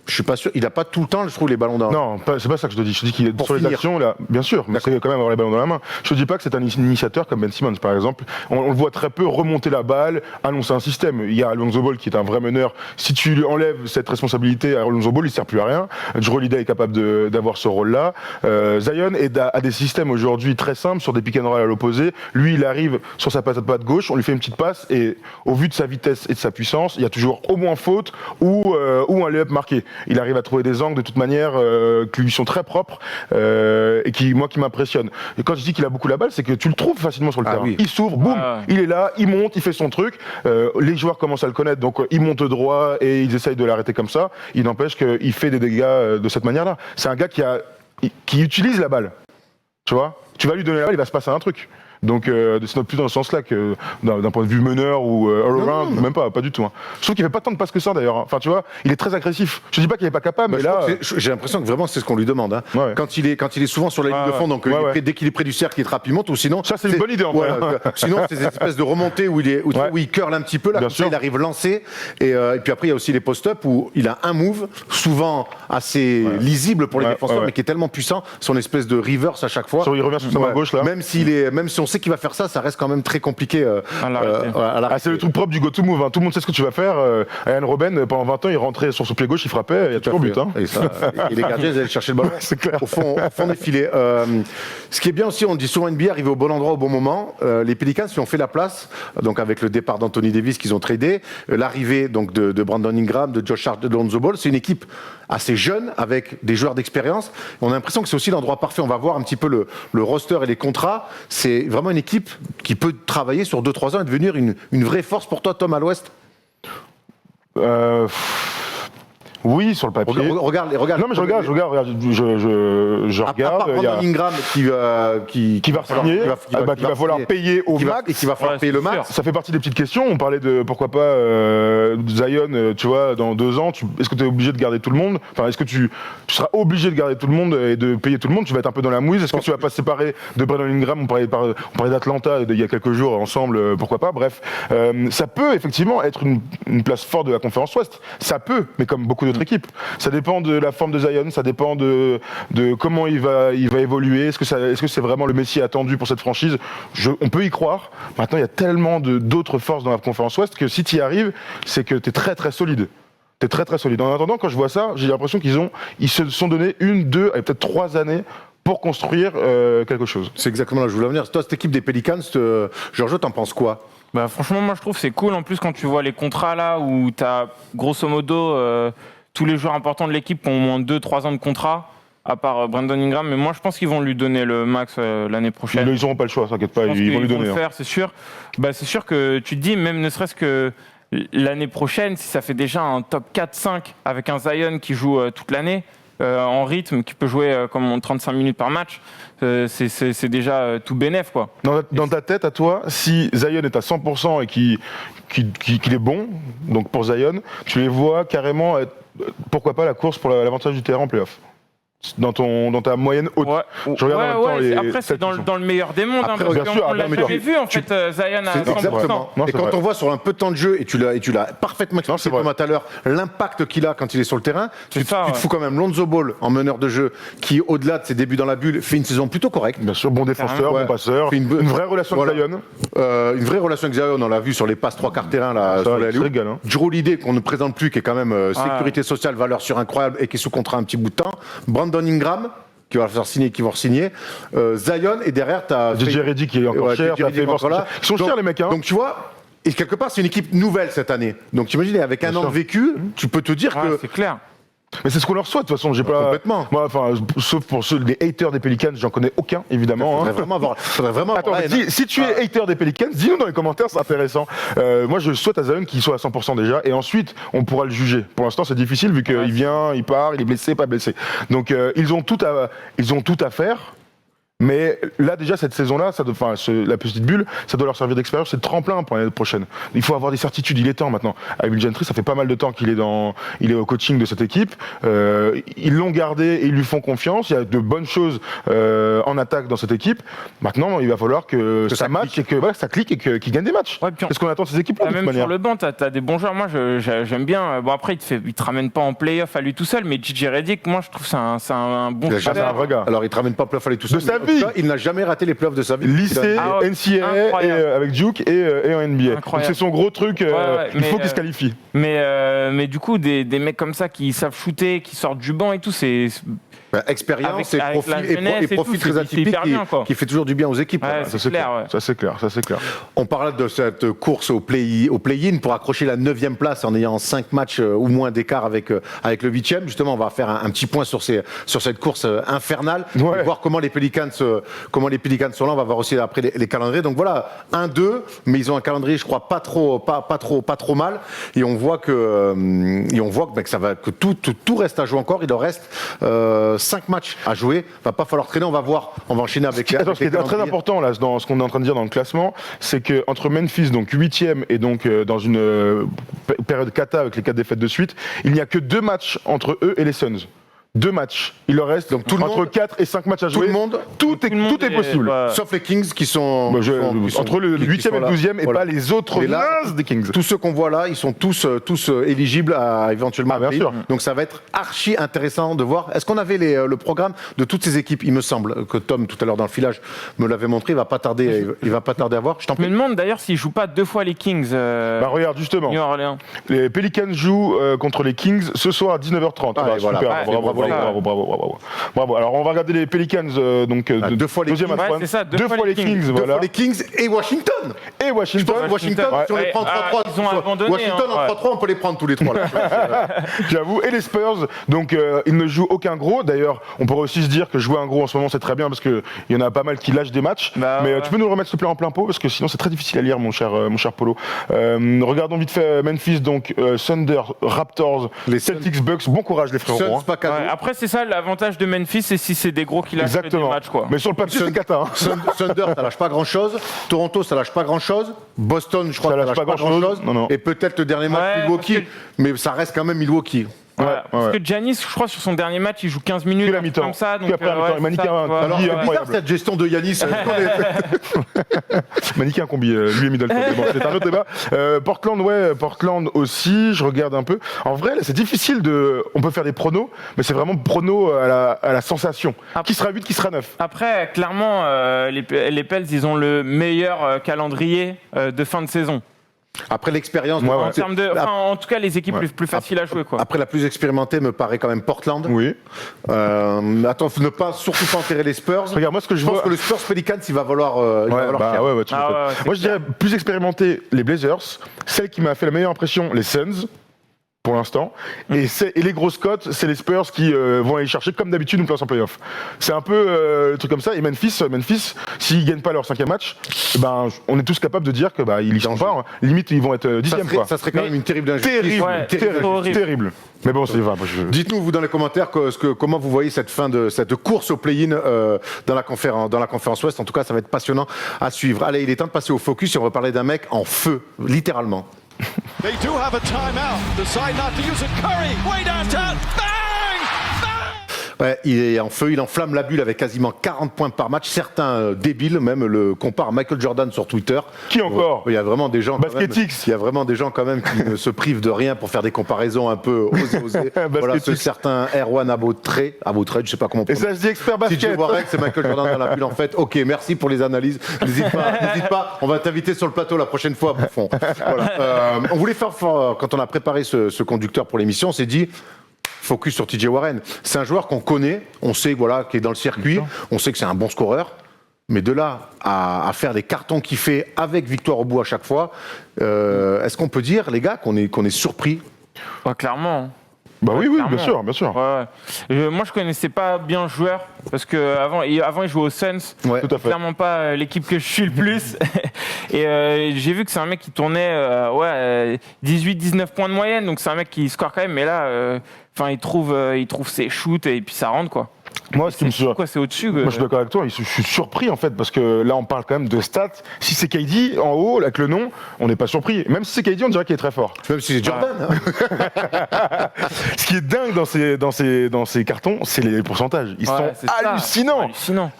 [SPEAKER 1] Je suis pas sûr, il n'a pas tout le temps, je trouve, les ballons dans la main.
[SPEAKER 3] Non, c'est pas ça que je te dis. Je te dis qu'il est sur les actions, là, bien sûr, mais c'est quand même avoir les ballons dans la main. Je te dis pas que c'est un initiateur comme Ben Simmons, par exemple. On le voit très peu remonter la balle, annoncer un système. Il y a Lonzo Ball qui est un vrai meneur. Si tu lui enlèves cette responsabilité à Lonzo Ball, il sert plus à rien. Jrue Holiday est capable d'avoir ce rôle-là. Zion a des systèmes aujourd'hui très simples sur des pick and roll à l'opposé. Lui, il arrive sur sa patte gauche, on lui fait une petite passe et au vu de sa vitesse et de sa puissance, il y a toujours au moins faute ou un lay-up marqué. Il arrive à trouver des angles de toute manière qui lui sont très propres et qui m'impressionnent. Et quand je dis qu'il a beaucoup la balle, c'est que tu le trouves facilement sur le terrain. Oui. Il s'ouvre, boum, il est là, il monte, il fait son truc. Les joueurs commencent à le connaître, donc ils montent droit et ils essayent de l'arrêter comme ça. Il n'empêche qu'il fait des dégâts de cette manière-là. C'est un gars qui utilise la balle. Tu vois, tu vas lui donner la balle, il va se passer un truc. Donc c'est plus dans ce sens-là que d'un point de vue meneur ou all-around, même pas du tout. Hein. Je trouve qu'il fait pas tant de passes que ça d'ailleurs. Enfin tu vois, il est très agressif. Je dis pas qu'il est pas capable, mais là
[SPEAKER 1] j'ai l'impression que vraiment c'est ce qu'on lui demande. Hein. Ouais. Quand il est souvent sur la ligne de fond, donc dès qu'il est près du cercle, il te rapide, il monte, ou sinon
[SPEAKER 3] ça c'est une bonne idée en fait.
[SPEAKER 1] Sinon c'est des espèces de remontées où il curle un petit peu là, comme ça, il arrive lancé et puis après il y a aussi les post-up où il a un move souvent assez lisible pour les défenseurs, mais qui est tellement puissant, son espèce de reverse à chaque fois.
[SPEAKER 3] Il revient sur sa main gauche là.
[SPEAKER 1] Même si on sait qu'il va faire ça reste quand même très compliqué
[SPEAKER 3] c'est le truc propre du go-to move. Hein. Tout le monde sait ce que tu vas faire. Ian Robben, pendant 20 ans, il rentrait sur son pied gauche, il frappait, il y a toujours but. Hein.
[SPEAKER 1] Et les gardiens, ils allaient chercher le ballon au fond des filets. Ce qui est bien aussi, on dit souvent NBA arrivé au bon endroit au bon moment. Les Pelicans lui ont fait la place, donc avec le départ d'Anthony Davis qu'ils ont tradé, l'arrivée donc de Brandon Ingram, de Josh Hart, de Lonzo Ball. C'est une équipe assez jeune avec des joueurs d'expérience. On a l'impression que c'est aussi l'endroit parfait. On va voir un petit peu le roster et les contrats. C'est vraiment une équipe qui peut travailler sur 2-3 ans et devenir une vraie force pour toi, Tom, à l'Ouest.
[SPEAKER 3] Oui, sur le papier.
[SPEAKER 1] Regarde.
[SPEAKER 3] Non, mais je regarde. Je regarde.
[SPEAKER 1] Il y a Ingram qui va
[SPEAKER 3] signer, qu'il va falloir payer au max.
[SPEAKER 1] Et qui va falloir payer le max.
[SPEAKER 3] Ça fait partie des petites questions. On parlait de pourquoi pas Zion, tu vois, dans 2 ans, est-ce que tu es obligé de garder tout le monde? Enfin, est-ce que tu seras obligé de garder tout le monde et de payer tout le monde? Tu vas être un peu dans la mouise. Est-ce que tu vas pas se séparer de Brandon Ingram? On parlait d'Atlanta il y a quelques jours ensemble, pourquoi pas? Bref, ça peut effectivement être une place forte de la conférence Ouest. Ça peut, mais comme beaucoup d'autres équipes. Ça dépend de la forme de Zion, ça dépend de comment il va évoluer. Est-ce que c'est vraiment le Messi attendu pour cette franchise? On peut y croire. Maintenant, il y a tellement d'autres forces dans la conférence Ouest que si tu y arrives, c'est que tu es très très solide. T'es très très solide. En attendant, quand je vois ça, j'ai l'impression qu'ils se sont donné 1, 2 et peut-être 3 années pour construire quelque chose.
[SPEAKER 1] C'est exactement là où je voulais en venir. Toi, cette équipe des Pelicans, Giorgio, t'en penses quoi?
[SPEAKER 4] Franchement, moi je trouve que c'est cool. En plus, quand tu vois les contrats là où t'as grosso modo tous les joueurs importants de l'équipe qui ont au moins 2-3 ans de contrat, à part Brandon Ingram. Mais moi, je pense qu'ils vont lui donner le max l'année prochaine.
[SPEAKER 3] Ils n'auront pas le choix, t'inquiète pas,
[SPEAKER 4] Je pense
[SPEAKER 3] ils vont lui
[SPEAKER 4] qu'ils
[SPEAKER 3] donner.
[SPEAKER 4] le faire, c'est sûr. C'est sûr que tu te dis, même ne serait-ce que l'année prochaine, si ça fait déjà un top 4-5 avec un Zion qui joue toute l'année, en rythme, qui peut jouer comme 35 minutes par match, c'est déjà tout bénef, quoi.
[SPEAKER 3] Dans ta tête, à toi, si Zion est à 100% et qu'il est bon, donc pour Zion, tu les vois carrément être, pourquoi pas la course pour l'avantage du terrain en playoff dans ta moyenne haute. Je regarde en même temps
[SPEAKER 4] après, c'est dans le meilleur des mondes.
[SPEAKER 1] Après,
[SPEAKER 4] parce
[SPEAKER 1] bien
[SPEAKER 4] qu'on l'a jamais vu, en fait, Zion à 100%.
[SPEAKER 1] Exactement.
[SPEAKER 3] Non,
[SPEAKER 1] et
[SPEAKER 3] c'est
[SPEAKER 1] quand
[SPEAKER 3] vrai.
[SPEAKER 1] on voit sur un peu de temps de jeu, et tu l'as parfaitement
[SPEAKER 3] Non,
[SPEAKER 1] expliqué
[SPEAKER 3] c'est vrai.
[SPEAKER 1] Thomas tout à l'heure, l'impact qu'il a quand il est sur le terrain, tu te fous quand même Lonzo Ball en meneur de jeu, qui au-delà de ses débuts dans la bulle, fait une saison plutôt correcte.
[SPEAKER 3] Bien sûr, bon défenseur,
[SPEAKER 1] Ouais.
[SPEAKER 3] bon passeur,
[SPEAKER 1] Fait
[SPEAKER 3] une vraie relation
[SPEAKER 1] Voilà.
[SPEAKER 3] avec Zion.
[SPEAKER 1] Une vraie relation avec Zion, on l'a vu sur les passes 3/4 terrain là,
[SPEAKER 3] Ça,
[SPEAKER 1] sur
[SPEAKER 3] il
[SPEAKER 1] la
[SPEAKER 3] se régale, hein.
[SPEAKER 1] Drew Holiday qu'on ne présente plus, qui est quand même sécurité sociale, valeur sûre incroyable et qui est sous contrat un petit bout de temps. Brandon Ingram qui va faire signer, qui vont signer. Zion et derrière t'as
[SPEAKER 3] JJ Redick qui est encore cher,
[SPEAKER 1] JJ
[SPEAKER 3] t'as
[SPEAKER 1] Redick
[SPEAKER 3] fait
[SPEAKER 1] encore là.
[SPEAKER 3] Ils sont chers les mecs, hein.
[SPEAKER 1] Donc tu vois. Et quelque part, c'est une équipe nouvelle cette année. Donc t'imagines, avec un
[SPEAKER 3] Bien
[SPEAKER 1] an
[SPEAKER 3] sûr.
[SPEAKER 1] de vécu, tu peux te dire
[SPEAKER 4] Ouais,
[SPEAKER 1] que
[SPEAKER 4] c'est clair.
[SPEAKER 3] Mais c'est ce qu'on leur souhaite de toute façon. J'ai pas
[SPEAKER 1] complètement.
[SPEAKER 3] Moi, enfin, sauf pour ceux les haters des Pelicans, j'en connais aucun évidemment.
[SPEAKER 1] faudrait
[SPEAKER 3] hein.
[SPEAKER 1] vraiment avoir
[SPEAKER 3] Attends,
[SPEAKER 1] la
[SPEAKER 3] mais
[SPEAKER 1] haine.
[SPEAKER 3] si tu es hater des Pelicans, dis-nous dans les commentaires, c'est intéressant. Moi, je souhaite à Zion qu'il soit à 100% déjà, et ensuite, on pourra le juger. Pour l'instant, c'est difficile vu qu'il vient, il part, il est blessé, pas blessé. Donc, ils ont tout à faire. Mais là, déjà, cette saison-là, la petite bulle, ça doit leur servir d'expérience, c'est de tremplin pour l'année prochaine. Il faut avoir des certitudes, il est temps maintenant. Avec Gentry, ça fait pas mal de temps qu'il est au coaching de cette équipe. Ils l'ont gardé et ils lui font confiance. Il y a de bonnes choses en attaque dans cette équipe. Maintenant, il va falloir que ça matche et que ça clique et qu'ils gagnent des matchs.
[SPEAKER 4] Ouais, puis
[SPEAKER 3] C'est ce qu'on attend de ces équipes-là, de toute
[SPEAKER 4] Même
[SPEAKER 3] manière.
[SPEAKER 4] sur le banc, t'as des bons joueurs. Moi, j'aime bien. Bon, après, il te ramène pas en play-off à lui tout seul, mais JJ Redick, moi, je trouve que c'est un bon
[SPEAKER 1] Il a
[SPEAKER 3] C'est un
[SPEAKER 4] shooter.
[SPEAKER 3] vrai gars.
[SPEAKER 1] Alors, il te ramène pas playoff aller tout seul.
[SPEAKER 3] De sa
[SPEAKER 1] mais en tout
[SPEAKER 3] vie.
[SPEAKER 1] cas, il n'a jamais raté les playoffs de sa vie.
[SPEAKER 3] Lycée,
[SPEAKER 4] Ah ouais,
[SPEAKER 3] NCAA, et,
[SPEAKER 4] incroyable.
[SPEAKER 3] avec Duke et en NBA. Donc
[SPEAKER 4] Incroyable.
[SPEAKER 3] c'est son gros truc,
[SPEAKER 4] ouais,
[SPEAKER 3] il faut
[SPEAKER 4] mais,
[SPEAKER 3] qu'il se qualifie.
[SPEAKER 4] Mais du coup, des mecs comme ça qui savent shooter, qui sortent du banc et tout, c'est.
[SPEAKER 1] Expérience
[SPEAKER 4] Avec
[SPEAKER 1] et profil,
[SPEAKER 4] la jeunesse et
[SPEAKER 1] profil
[SPEAKER 4] tout,
[SPEAKER 1] très
[SPEAKER 4] c'est
[SPEAKER 1] atypique
[SPEAKER 4] hyper bien, quoi.
[SPEAKER 1] qui fait toujours du bien aux équipes.
[SPEAKER 4] Ouais,
[SPEAKER 1] Voilà.
[SPEAKER 4] c'est clair, ouais.
[SPEAKER 3] Ça c'est clair.
[SPEAKER 1] On parlait de cette course au play-in pour accrocher la 9e place en ayant 5 matchs ou moins d'écart avec le 8e. Justement, on va faire un petit point sur cette course infernale,
[SPEAKER 3] Ouais.
[SPEAKER 1] et voir comment les Pelicans sont là. On va voir aussi après les calendriers. Donc voilà, 1-2, mais ils ont un calendrier, je crois, pas trop mal. Et on voit que tout reste à jouer encore. Il leur reste 5 matchs à jouer. Va pas falloir traîner. On va voir. On va enchaîner avec.
[SPEAKER 3] Attends,
[SPEAKER 1] avec
[SPEAKER 3] ce qui est
[SPEAKER 1] les
[SPEAKER 3] très
[SPEAKER 1] calendriers.
[SPEAKER 3] important là, dans ce qu'on est en train de dire dans le classement, c'est que entre Memphis, donc 8e, et donc dans une période cata avec les 4 défaites de suite, il n'y a que 2 matchs entre eux et les Suns. 2 matchs. Il leur reste
[SPEAKER 1] Donc, tout le
[SPEAKER 3] entre
[SPEAKER 1] monde-
[SPEAKER 3] 4 et 5 matchs à
[SPEAKER 1] Tout
[SPEAKER 3] jouer.
[SPEAKER 1] le monde,
[SPEAKER 3] Tout est possible.
[SPEAKER 4] Ouais.
[SPEAKER 1] sauf les Kings qui sont,
[SPEAKER 3] Entre le 8e et le 12e, et
[SPEAKER 1] Voilà.
[SPEAKER 3] pas les autres
[SPEAKER 1] Et là,
[SPEAKER 3] nazes des Kings.
[SPEAKER 1] Tous ceux qu'on voit là, ils sont tous éligibles à éventuellement.
[SPEAKER 3] Ah, bien
[SPEAKER 1] un prix.
[SPEAKER 3] sûr.
[SPEAKER 1] Donc ça va être archi intéressant de voir. Est-ce qu'on avait le programme de toutes ces équipes? Il me semble que Tom tout à l'heure dans le filage me l'avait montré. Il va pas tarder à voir. Je t'en
[SPEAKER 4] Je me
[SPEAKER 1] prie.
[SPEAKER 4] demande d'ailleurs s'ils jouent pas 2 fois les Kings.
[SPEAKER 3] Bah regarde justement,
[SPEAKER 4] New Orleans.
[SPEAKER 3] les Pelicans jouent contre les Kings ce soir à 19h30.
[SPEAKER 1] Ah,
[SPEAKER 3] Bah,
[SPEAKER 1] et voilà.
[SPEAKER 3] super,
[SPEAKER 1] Ah,
[SPEAKER 3] bravo. Alors on va regarder les Pelicans
[SPEAKER 1] deux fois les
[SPEAKER 3] deuxième
[SPEAKER 1] Kings.
[SPEAKER 3] match.
[SPEAKER 4] Ouais, c'est ça,
[SPEAKER 3] deux fois les Kings,
[SPEAKER 1] Deux
[SPEAKER 3] voilà.
[SPEAKER 1] fois les Kings et Washington.
[SPEAKER 3] Et
[SPEAKER 1] Je
[SPEAKER 3] Washington.
[SPEAKER 1] pense que Washington, si on les
[SPEAKER 4] Ouais,
[SPEAKER 1] prend 3-3,
[SPEAKER 4] ils ont abandonné,
[SPEAKER 1] Washington
[SPEAKER 4] hein,
[SPEAKER 1] en
[SPEAKER 4] ouais.
[SPEAKER 1] 3-3, on peut les prendre tous les trois. Là.
[SPEAKER 3] J'avoue. Et les Spurs, donc ils ne jouent aucun gros. D'ailleurs, on pourrait aussi se dire que jouer un gros en ce moment c'est très bien parce qu'il y en a pas mal qui lâchent des matchs.
[SPEAKER 4] Bah,
[SPEAKER 3] mais
[SPEAKER 4] ouais.
[SPEAKER 3] tu peux nous le remettre s'il te plaît en plein pot parce que sinon c'est très difficile à lire, mon cher Polo. Regardons vite fait Memphis, donc Thunder, Raptors,
[SPEAKER 1] Les
[SPEAKER 3] Celtics, Bucks. Bon courage les frérots.
[SPEAKER 1] Suns,
[SPEAKER 3] hein.
[SPEAKER 1] pas cadeau.
[SPEAKER 4] Ouais, après, c'est ça l'avantage de Memphis, c'est si c'est des gros qui lâchent des
[SPEAKER 3] Exactement.
[SPEAKER 4] matchs, quoi.
[SPEAKER 3] Mais sur le papier c'est cata. Hein.
[SPEAKER 1] Thunder, ça lâche pas grand-chose. Toronto, ça lâche pas grand-chose. Boston, je crois,
[SPEAKER 3] Ça
[SPEAKER 1] ça
[SPEAKER 3] lâche
[SPEAKER 1] lâche
[SPEAKER 3] pas
[SPEAKER 1] pas
[SPEAKER 3] grand-chose.
[SPEAKER 1] grand-chose.
[SPEAKER 3] Non.
[SPEAKER 1] Et peut-être le dernier match
[SPEAKER 4] Ouais,
[SPEAKER 1] Milwaukee,
[SPEAKER 4] parce que-
[SPEAKER 1] mais ça reste quand même Milwaukee.
[SPEAKER 4] Voilà.
[SPEAKER 3] ouais.
[SPEAKER 4] Parce que Giannis, je crois, sur son dernier match, il joue 15 minutes,
[SPEAKER 3] Que la
[SPEAKER 4] un truc
[SPEAKER 3] mi-temps.
[SPEAKER 4] comme ça. Donc,
[SPEAKER 3] Que après la mi-temps. Il m'a niqué
[SPEAKER 4] c'est ça,
[SPEAKER 3] un-
[SPEAKER 4] tu vois.
[SPEAKER 3] alors,
[SPEAKER 1] C'est
[SPEAKER 3] incroyable.
[SPEAKER 1] bizarre cette gestion de Yanis.
[SPEAKER 3] Maniqué un combi, lui et Middleton. Mais bon, c'est un autre débat. Portland aussi, je regarde un peu. En vrai, là, c'est difficile de. On peut faire des pronos, mais c'est vraiment pronos à la sensation.
[SPEAKER 4] Ah.
[SPEAKER 3] Qui sera 8, qui sera 9.
[SPEAKER 4] Après, clairement, les Pels, ils ont le meilleur calendrier de fin de saison.
[SPEAKER 1] Après l'expérience,
[SPEAKER 3] Ouais,
[SPEAKER 4] En termes de, enfin, en tout cas, les équipes
[SPEAKER 3] Ouais.
[SPEAKER 4] plus faciles à jouer, quoi.
[SPEAKER 1] après la plus expérimentée me paraît quand même Portland.
[SPEAKER 3] Oui.
[SPEAKER 1] Attends, surtout pas enterrer les Spurs.
[SPEAKER 3] Regarde, moi, ce que je
[SPEAKER 1] Je pense
[SPEAKER 3] vois.
[SPEAKER 1] que le Spurs Pelicans, il va valoir. il va valoir cher.
[SPEAKER 3] ouais, tu
[SPEAKER 4] Ah
[SPEAKER 3] m'étonnes.
[SPEAKER 4] ouais, c'est
[SPEAKER 3] Moi, je dirais plus expérimenté les Blazers. Celle qui m'a fait la meilleure impression, les Suns. pour l'instant. Et les grosses cotes, c'est les Spurs qui vont aller chercher, comme d'habitude, une place en playoff. C'est un peu le truc comme ça. Et Memphis, s'ils gagnent pas leur 5e match, ben, on est tous capables de dire que ils y sont pas. Hein. Limite, ils vont être 10e.
[SPEAKER 1] Ça serait quand même une terrible injustice.
[SPEAKER 3] Terrible. Mais bon, c'est vrai.
[SPEAKER 1] Dites-nous, vous, dans les commentaires, comment vous voyez cette course au play-in dans la conférence Ouest. En tout cas, ça va être passionnant à suivre. Allez, il est temps de passer au focus et on va parler d'un mec en feu, littéralement.
[SPEAKER 5] They do have a timeout. Decide not to use it. Curry, way downtown. Bang!
[SPEAKER 1] Ouais, il est en feu, il enflamme la bulle avec quasiment 40 points par match. Certains débiles même le comparent à Michael Jordan sur Twitter.
[SPEAKER 3] Qui encore ?
[SPEAKER 1] Il y a vraiment des gens.
[SPEAKER 3] Basketix.
[SPEAKER 1] Il y a vraiment des gens quand même qui ne se privent de rien pour faire des comparaisons un peu osées. Voilà, ce certain Erwan Aboutré, je sais pas comment.
[SPEAKER 3] Et ça se dit expert basket.
[SPEAKER 1] TJ Warren, c'est Michael Jordan dans la bulle en fait. Ok, merci pour les analyses. N'hésite pas. On va t'inviter sur le plateau la prochaine fois, bouffon. Voilà. On voulait faire quand on a préparé ce conducteur pour l'émission, on s'est dit. Focus sur TJ Warren. C'est un joueur qu'on connaît, on sait qu'il est dans le circuit, on sait que c'est un bon scoreur, mais de là à faire les cartons qu'il fait avec victoire au bout à chaque fois, est-ce qu'on peut dire, les gars, qu'on est surpris ?
[SPEAKER 4] Clairement.
[SPEAKER 3] Bah oui,
[SPEAKER 4] clairement.
[SPEAKER 3] bien sûr.
[SPEAKER 4] Ouais. Moi, je connaissais pas bien le joueur parce que avant, il jouait aux Suns.
[SPEAKER 1] Ouais,
[SPEAKER 3] tout à fait.
[SPEAKER 4] Clairement pas l'équipe que je suis le plus. Et j'ai vu que c'est un mec qui tournait 18-19 points de moyenne, donc c'est un mec qui score quand même. Mais là, il trouve ses shoots et puis ça rentre quoi.
[SPEAKER 3] Moi, ce qui me surprend,
[SPEAKER 4] c'est au-dessus.
[SPEAKER 3] moi, je suis d'accord avec toi. Je suis surpris en fait parce que là, on parle quand même de stats. Si c'est KD en haut, avec le nom, on n'est pas surpris. Même si c'est KD, on dirait qu'il est très fort.
[SPEAKER 1] Même si c'est Jordan. Hein.
[SPEAKER 3] Ce qui est dingue dans ces cartons, c'est les pourcentages. Ils sont hallucinants.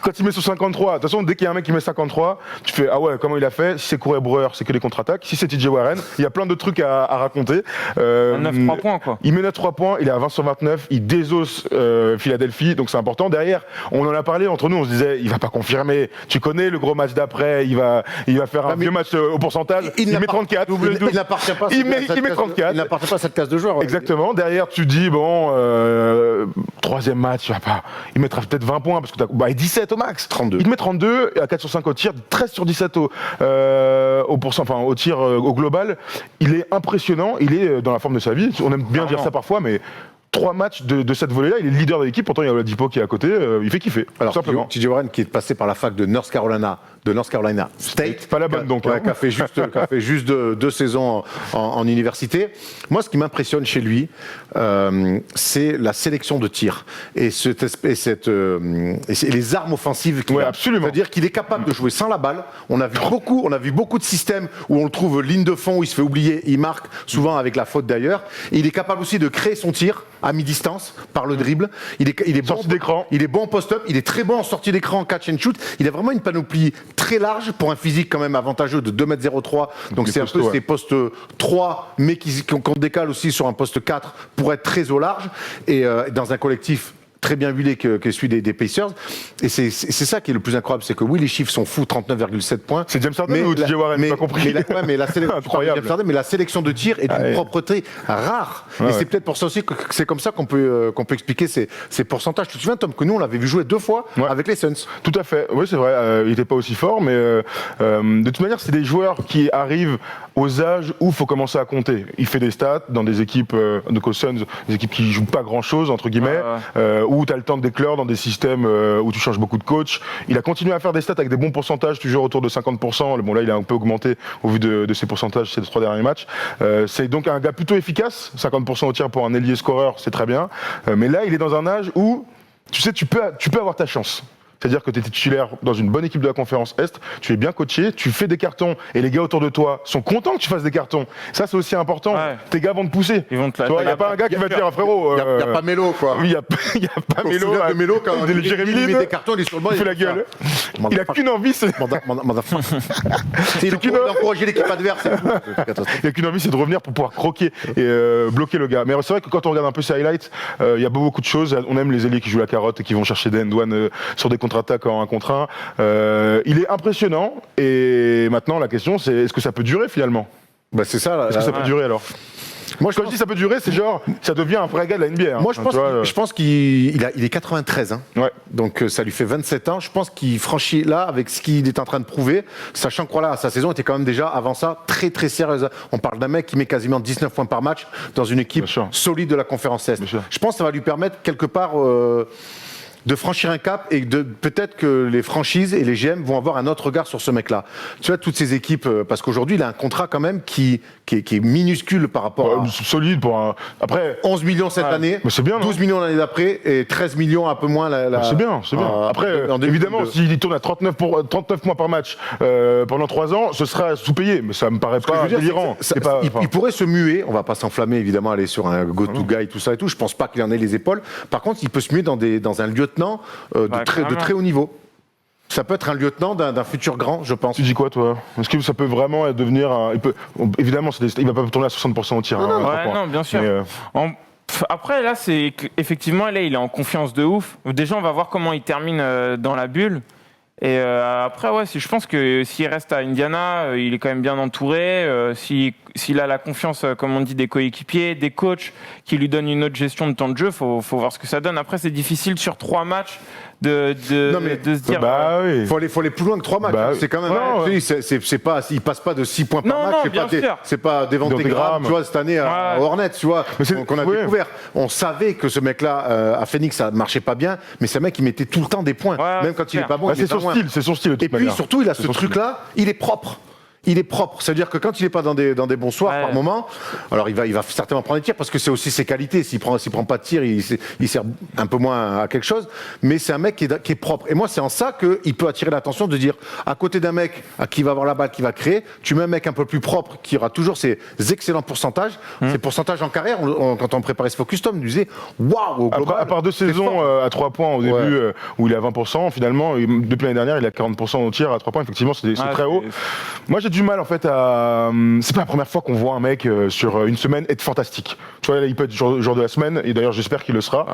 [SPEAKER 3] Quand il met sur 53, de toute façon, dès qu'il y a un mec qui met 53, tu fais ah ouais, comment il a fait ? Si c'est Corey Brewer, c'est que les contre-attaques. Si c'est TJ Warren, il y a plein de trucs à raconter.
[SPEAKER 4] 9-3 points quoi.
[SPEAKER 3] Il met 9-3 points, il est à 20 sur 29, il désosse Philadelphie, donc c'est important. Derrière, on en a parlé entre nous, on se disait, il va pas confirmer. Tu connais le gros match d'après, il va faire un vieux match au pourcentage. Il met 34.
[SPEAKER 1] Il n'appartient pas.
[SPEAKER 3] Il met 34.
[SPEAKER 1] Il n'appartient pas à cette case de joueurs.
[SPEAKER 3] Exactement. Derrière, tu dis bon, troisième match, il mettra peut-être 20 points parce que 17 au max.
[SPEAKER 1] 32.
[SPEAKER 3] Il te met 32 à 4 sur 5 au tir, 13 sur 17 au tir au global. Il est impressionnant. Il est dans la forme de sa vie. On aime bien dire ça parfois, mais 3 matchs de cette volée-là, il est le leader de l'équipe, pourtant il y a Oladipo qui est à côté, il fait kiffer.
[SPEAKER 1] Alors,
[SPEAKER 3] simplement.
[SPEAKER 1] TJ Warren qui est passé par la fac de North Carolina State.
[SPEAKER 3] Pas la bonne donc.
[SPEAKER 1] Qui a fait juste 2 saisons en université. Moi, ce qui m'impressionne chez lui, c'est la sélection de tirs et les armes offensives qu'il a.
[SPEAKER 3] Absolument.
[SPEAKER 1] C'est-à-dire qu'il est capable de jouer sans la balle. On a vu beaucoup de systèmes où on le trouve ligne de fond, où il se fait oublier, il marque, souvent avec la faute d'ailleurs. Et il est capable aussi de créer son tir à mi-distance par le dribble. Il est bon
[SPEAKER 3] d'écran.
[SPEAKER 1] Il est bon en post-up. Il est très bon en sortie d'écran, en catch and shoot. Il a vraiment une panoplie très large pour un physique quand même avantageux de 2,03 m. Donc c'est un peu ces postes 3, mais qu'on décale aussi sur un poste 4 pour être très au large. Et dans un collectif très bien huilé que celui des Pacers. Et c'est ça qui est le plus incroyable, c'est que oui, les chiffres sont fous, 39,7 points.
[SPEAKER 3] C'est James Harden ou TJ Warren, j'ai pas compris.
[SPEAKER 1] Mais la sélection de tir est d'une propreté rare.
[SPEAKER 3] Ouais,
[SPEAKER 1] et c'est peut-être pour ça aussi que c'est comme ça qu'on peut expliquer ces pourcentages. Tu te souviens, Tom, que nous, on l'avait vu jouer 2 fois avec les Suns.
[SPEAKER 3] Tout à fait. Oui, c'est vrai. Il n'était pas aussi fort, mais de toute manière, c'est des joueurs qui arrivent aux âges où il faut commencer à compter. Il fait des stats dans des équipes de Suns, des équipes qui jouent pas grand-chose, entre guillemets, où tu as le temps d'éclore dans des systèmes où tu changes beaucoup de coachs. Il a continué à faire des stats avec des bons pourcentages, toujours autour de 50%. Bon, là, il a un peu augmenté au vu de ses pourcentages ces 3 derniers matchs. C'est donc un gars plutôt efficace. 50% au tir pour un ailier scoreur, c'est très bien. Mais là, il est dans un âge où, tu sais, tu peux avoir ta chance. C'est-à-dire que tu es titulaire dans une bonne équipe de la conférence Est, tu es bien coaché, tu fais des cartons et les gars autour de toi sont contents que tu fasses des cartons. Ça, c'est aussi important. Ouais. Tes gars vont te pousser.
[SPEAKER 4] Ils vont te
[SPEAKER 3] il n'y a pas un gars qui va te dire, frérot.
[SPEAKER 1] Il n'y a pas Mélo, quoi.
[SPEAKER 3] Oui, il n'y a pas Mélo.
[SPEAKER 1] De Mélo, quand
[SPEAKER 3] Jérémy
[SPEAKER 1] Lin met des cartons, il est sur le banc.
[SPEAKER 3] Il fait la gueule. Il n'a qu'une envie, c'est.
[SPEAKER 1] Il a encouragé l'équipe adverse.
[SPEAKER 3] Il n'a qu'une envie, c'est de revenir pour pouvoir croquer et bloquer le gars. Mais c'est vrai que quand on regarde un peu ses highlights, il y a beaucoup de choses. On aime les ailiers qui jouent la carotte et qui vont chercher des end-one sur des contre-attaques en 1 contre 1. Il est impressionnant et maintenant la question c'est est-ce que ça peut durer finalement ?
[SPEAKER 1] C'est ça.
[SPEAKER 3] Est-ce que ça peut durer alors ?
[SPEAKER 1] Moi,
[SPEAKER 3] Quand je dis ça peut durer, c'est genre, ça devient un vrai gars de la NBA. Hein.
[SPEAKER 1] Moi, je pense qu'il est 93. Hein.
[SPEAKER 3] Ouais.
[SPEAKER 1] Donc, ça lui fait 27 ans. Je pense qu'il franchit là, avec ce qu'il est en train de prouver, sachant que voilà, sa saison était quand même déjà, avant ça, très très sérieuse. On parle d'un mec qui met quasiment 19 points par match dans une équipe solide de la conférence Est. Je pense que ça va lui permettre quelque part de franchir un cap et de peut-être que les franchises et les GM vont avoir un autre regard sur ce mec-là. Tu vois, toutes ces équipes, parce qu'aujourd'hui, il a un contrat quand même qui est minuscule par rapport à...
[SPEAKER 3] Solide pour un... Après...
[SPEAKER 1] 11 millions cette année,
[SPEAKER 3] c'est bien,
[SPEAKER 1] 12 millions l'année d'après et 13 millions un peu moins
[SPEAKER 3] c'est bien, c'est bien. Après, évidemment, s'il tourne à 39 points par match pendant 3 ans, ce sera sous-payé, mais ça me paraît pas délirant.
[SPEAKER 1] Il pourrait se muer, on va pas s'enflammer évidemment, aller sur un go-to-guy, tout ça et tout, je pense pas qu'il en ait les épaules. Par contre, il peut se muer dans un lieutenant de très haut niveau. Ça peut être un lieutenant d'un futur grand, je pense.
[SPEAKER 3] Tu dis quoi, toi? Est-ce que ça peut vraiment devenir un... Évidemment, il va pas tourner à 60% au tir.
[SPEAKER 4] Non, bien sûr. Après, là, c'est effectivement, là, il est en confiance de ouf. Déjà, on va voir comment il termine dans la bulle. Et après, ouais, je pense que s'il reste à Indiana, il est quand même bien entouré. S'il a la confiance, comme on dit, des coéquipiers, des coachs qui lui donnent une autre gestion de temps de jeu, faut voir ce que ça donne. Après, c'est difficile sur 3 matchs de se dire.
[SPEAKER 1] Bah oui. Faut aller plus loin que 3 matchs. C'est quand même. C'est pas, il passe pas de 6 points par match. C'est pas Devonte Graham, tu vois, cette année à Hornets, tu vois, qu'on a découvert. On savait que ce mec-là à Phoenix, ça marchait pas bien, mais c'est un mec qui mettait tout le temps des points, même quand il est pas bon.
[SPEAKER 3] C'est son style.
[SPEAKER 1] Et puis surtout, il a ce truc-là, il est propre. Il est propre, c'est-à-dire que quand il n'est pas dans des bons soirs par moment, alors il va certainement prendre des tirs parce que c'est aussi ses qualités. S'il prend pas de tir, il sert un peu moins à quelque chose. Mais c'est un mec qui est propre. Et moi, c'est en ça qu'il peut attirer l'attention de dire, à côté d'un mec qui va avoir la balle, qui va créer, tu mets un mec un peu plus propre qui aura toujours ses excellents pourcentages. Ces pourcentages en carrière, quand on préparait ce Focus Tom, on disait waouh.
[SPEAKER 3] À part 2 saisons à 3 points au début où il est à 20%, finalement depuis l'année dernière, il est à 40% au tir à 3 points. Effectivement, c'est très haut. Moi, j'ai du mal en fait à... C'est pas la première fois qu'on voit un mec sur une semaine être fantastique. Tu vois, là, il peut être jour de la semaine, et d'ailleurs j'espère qu'il le sera.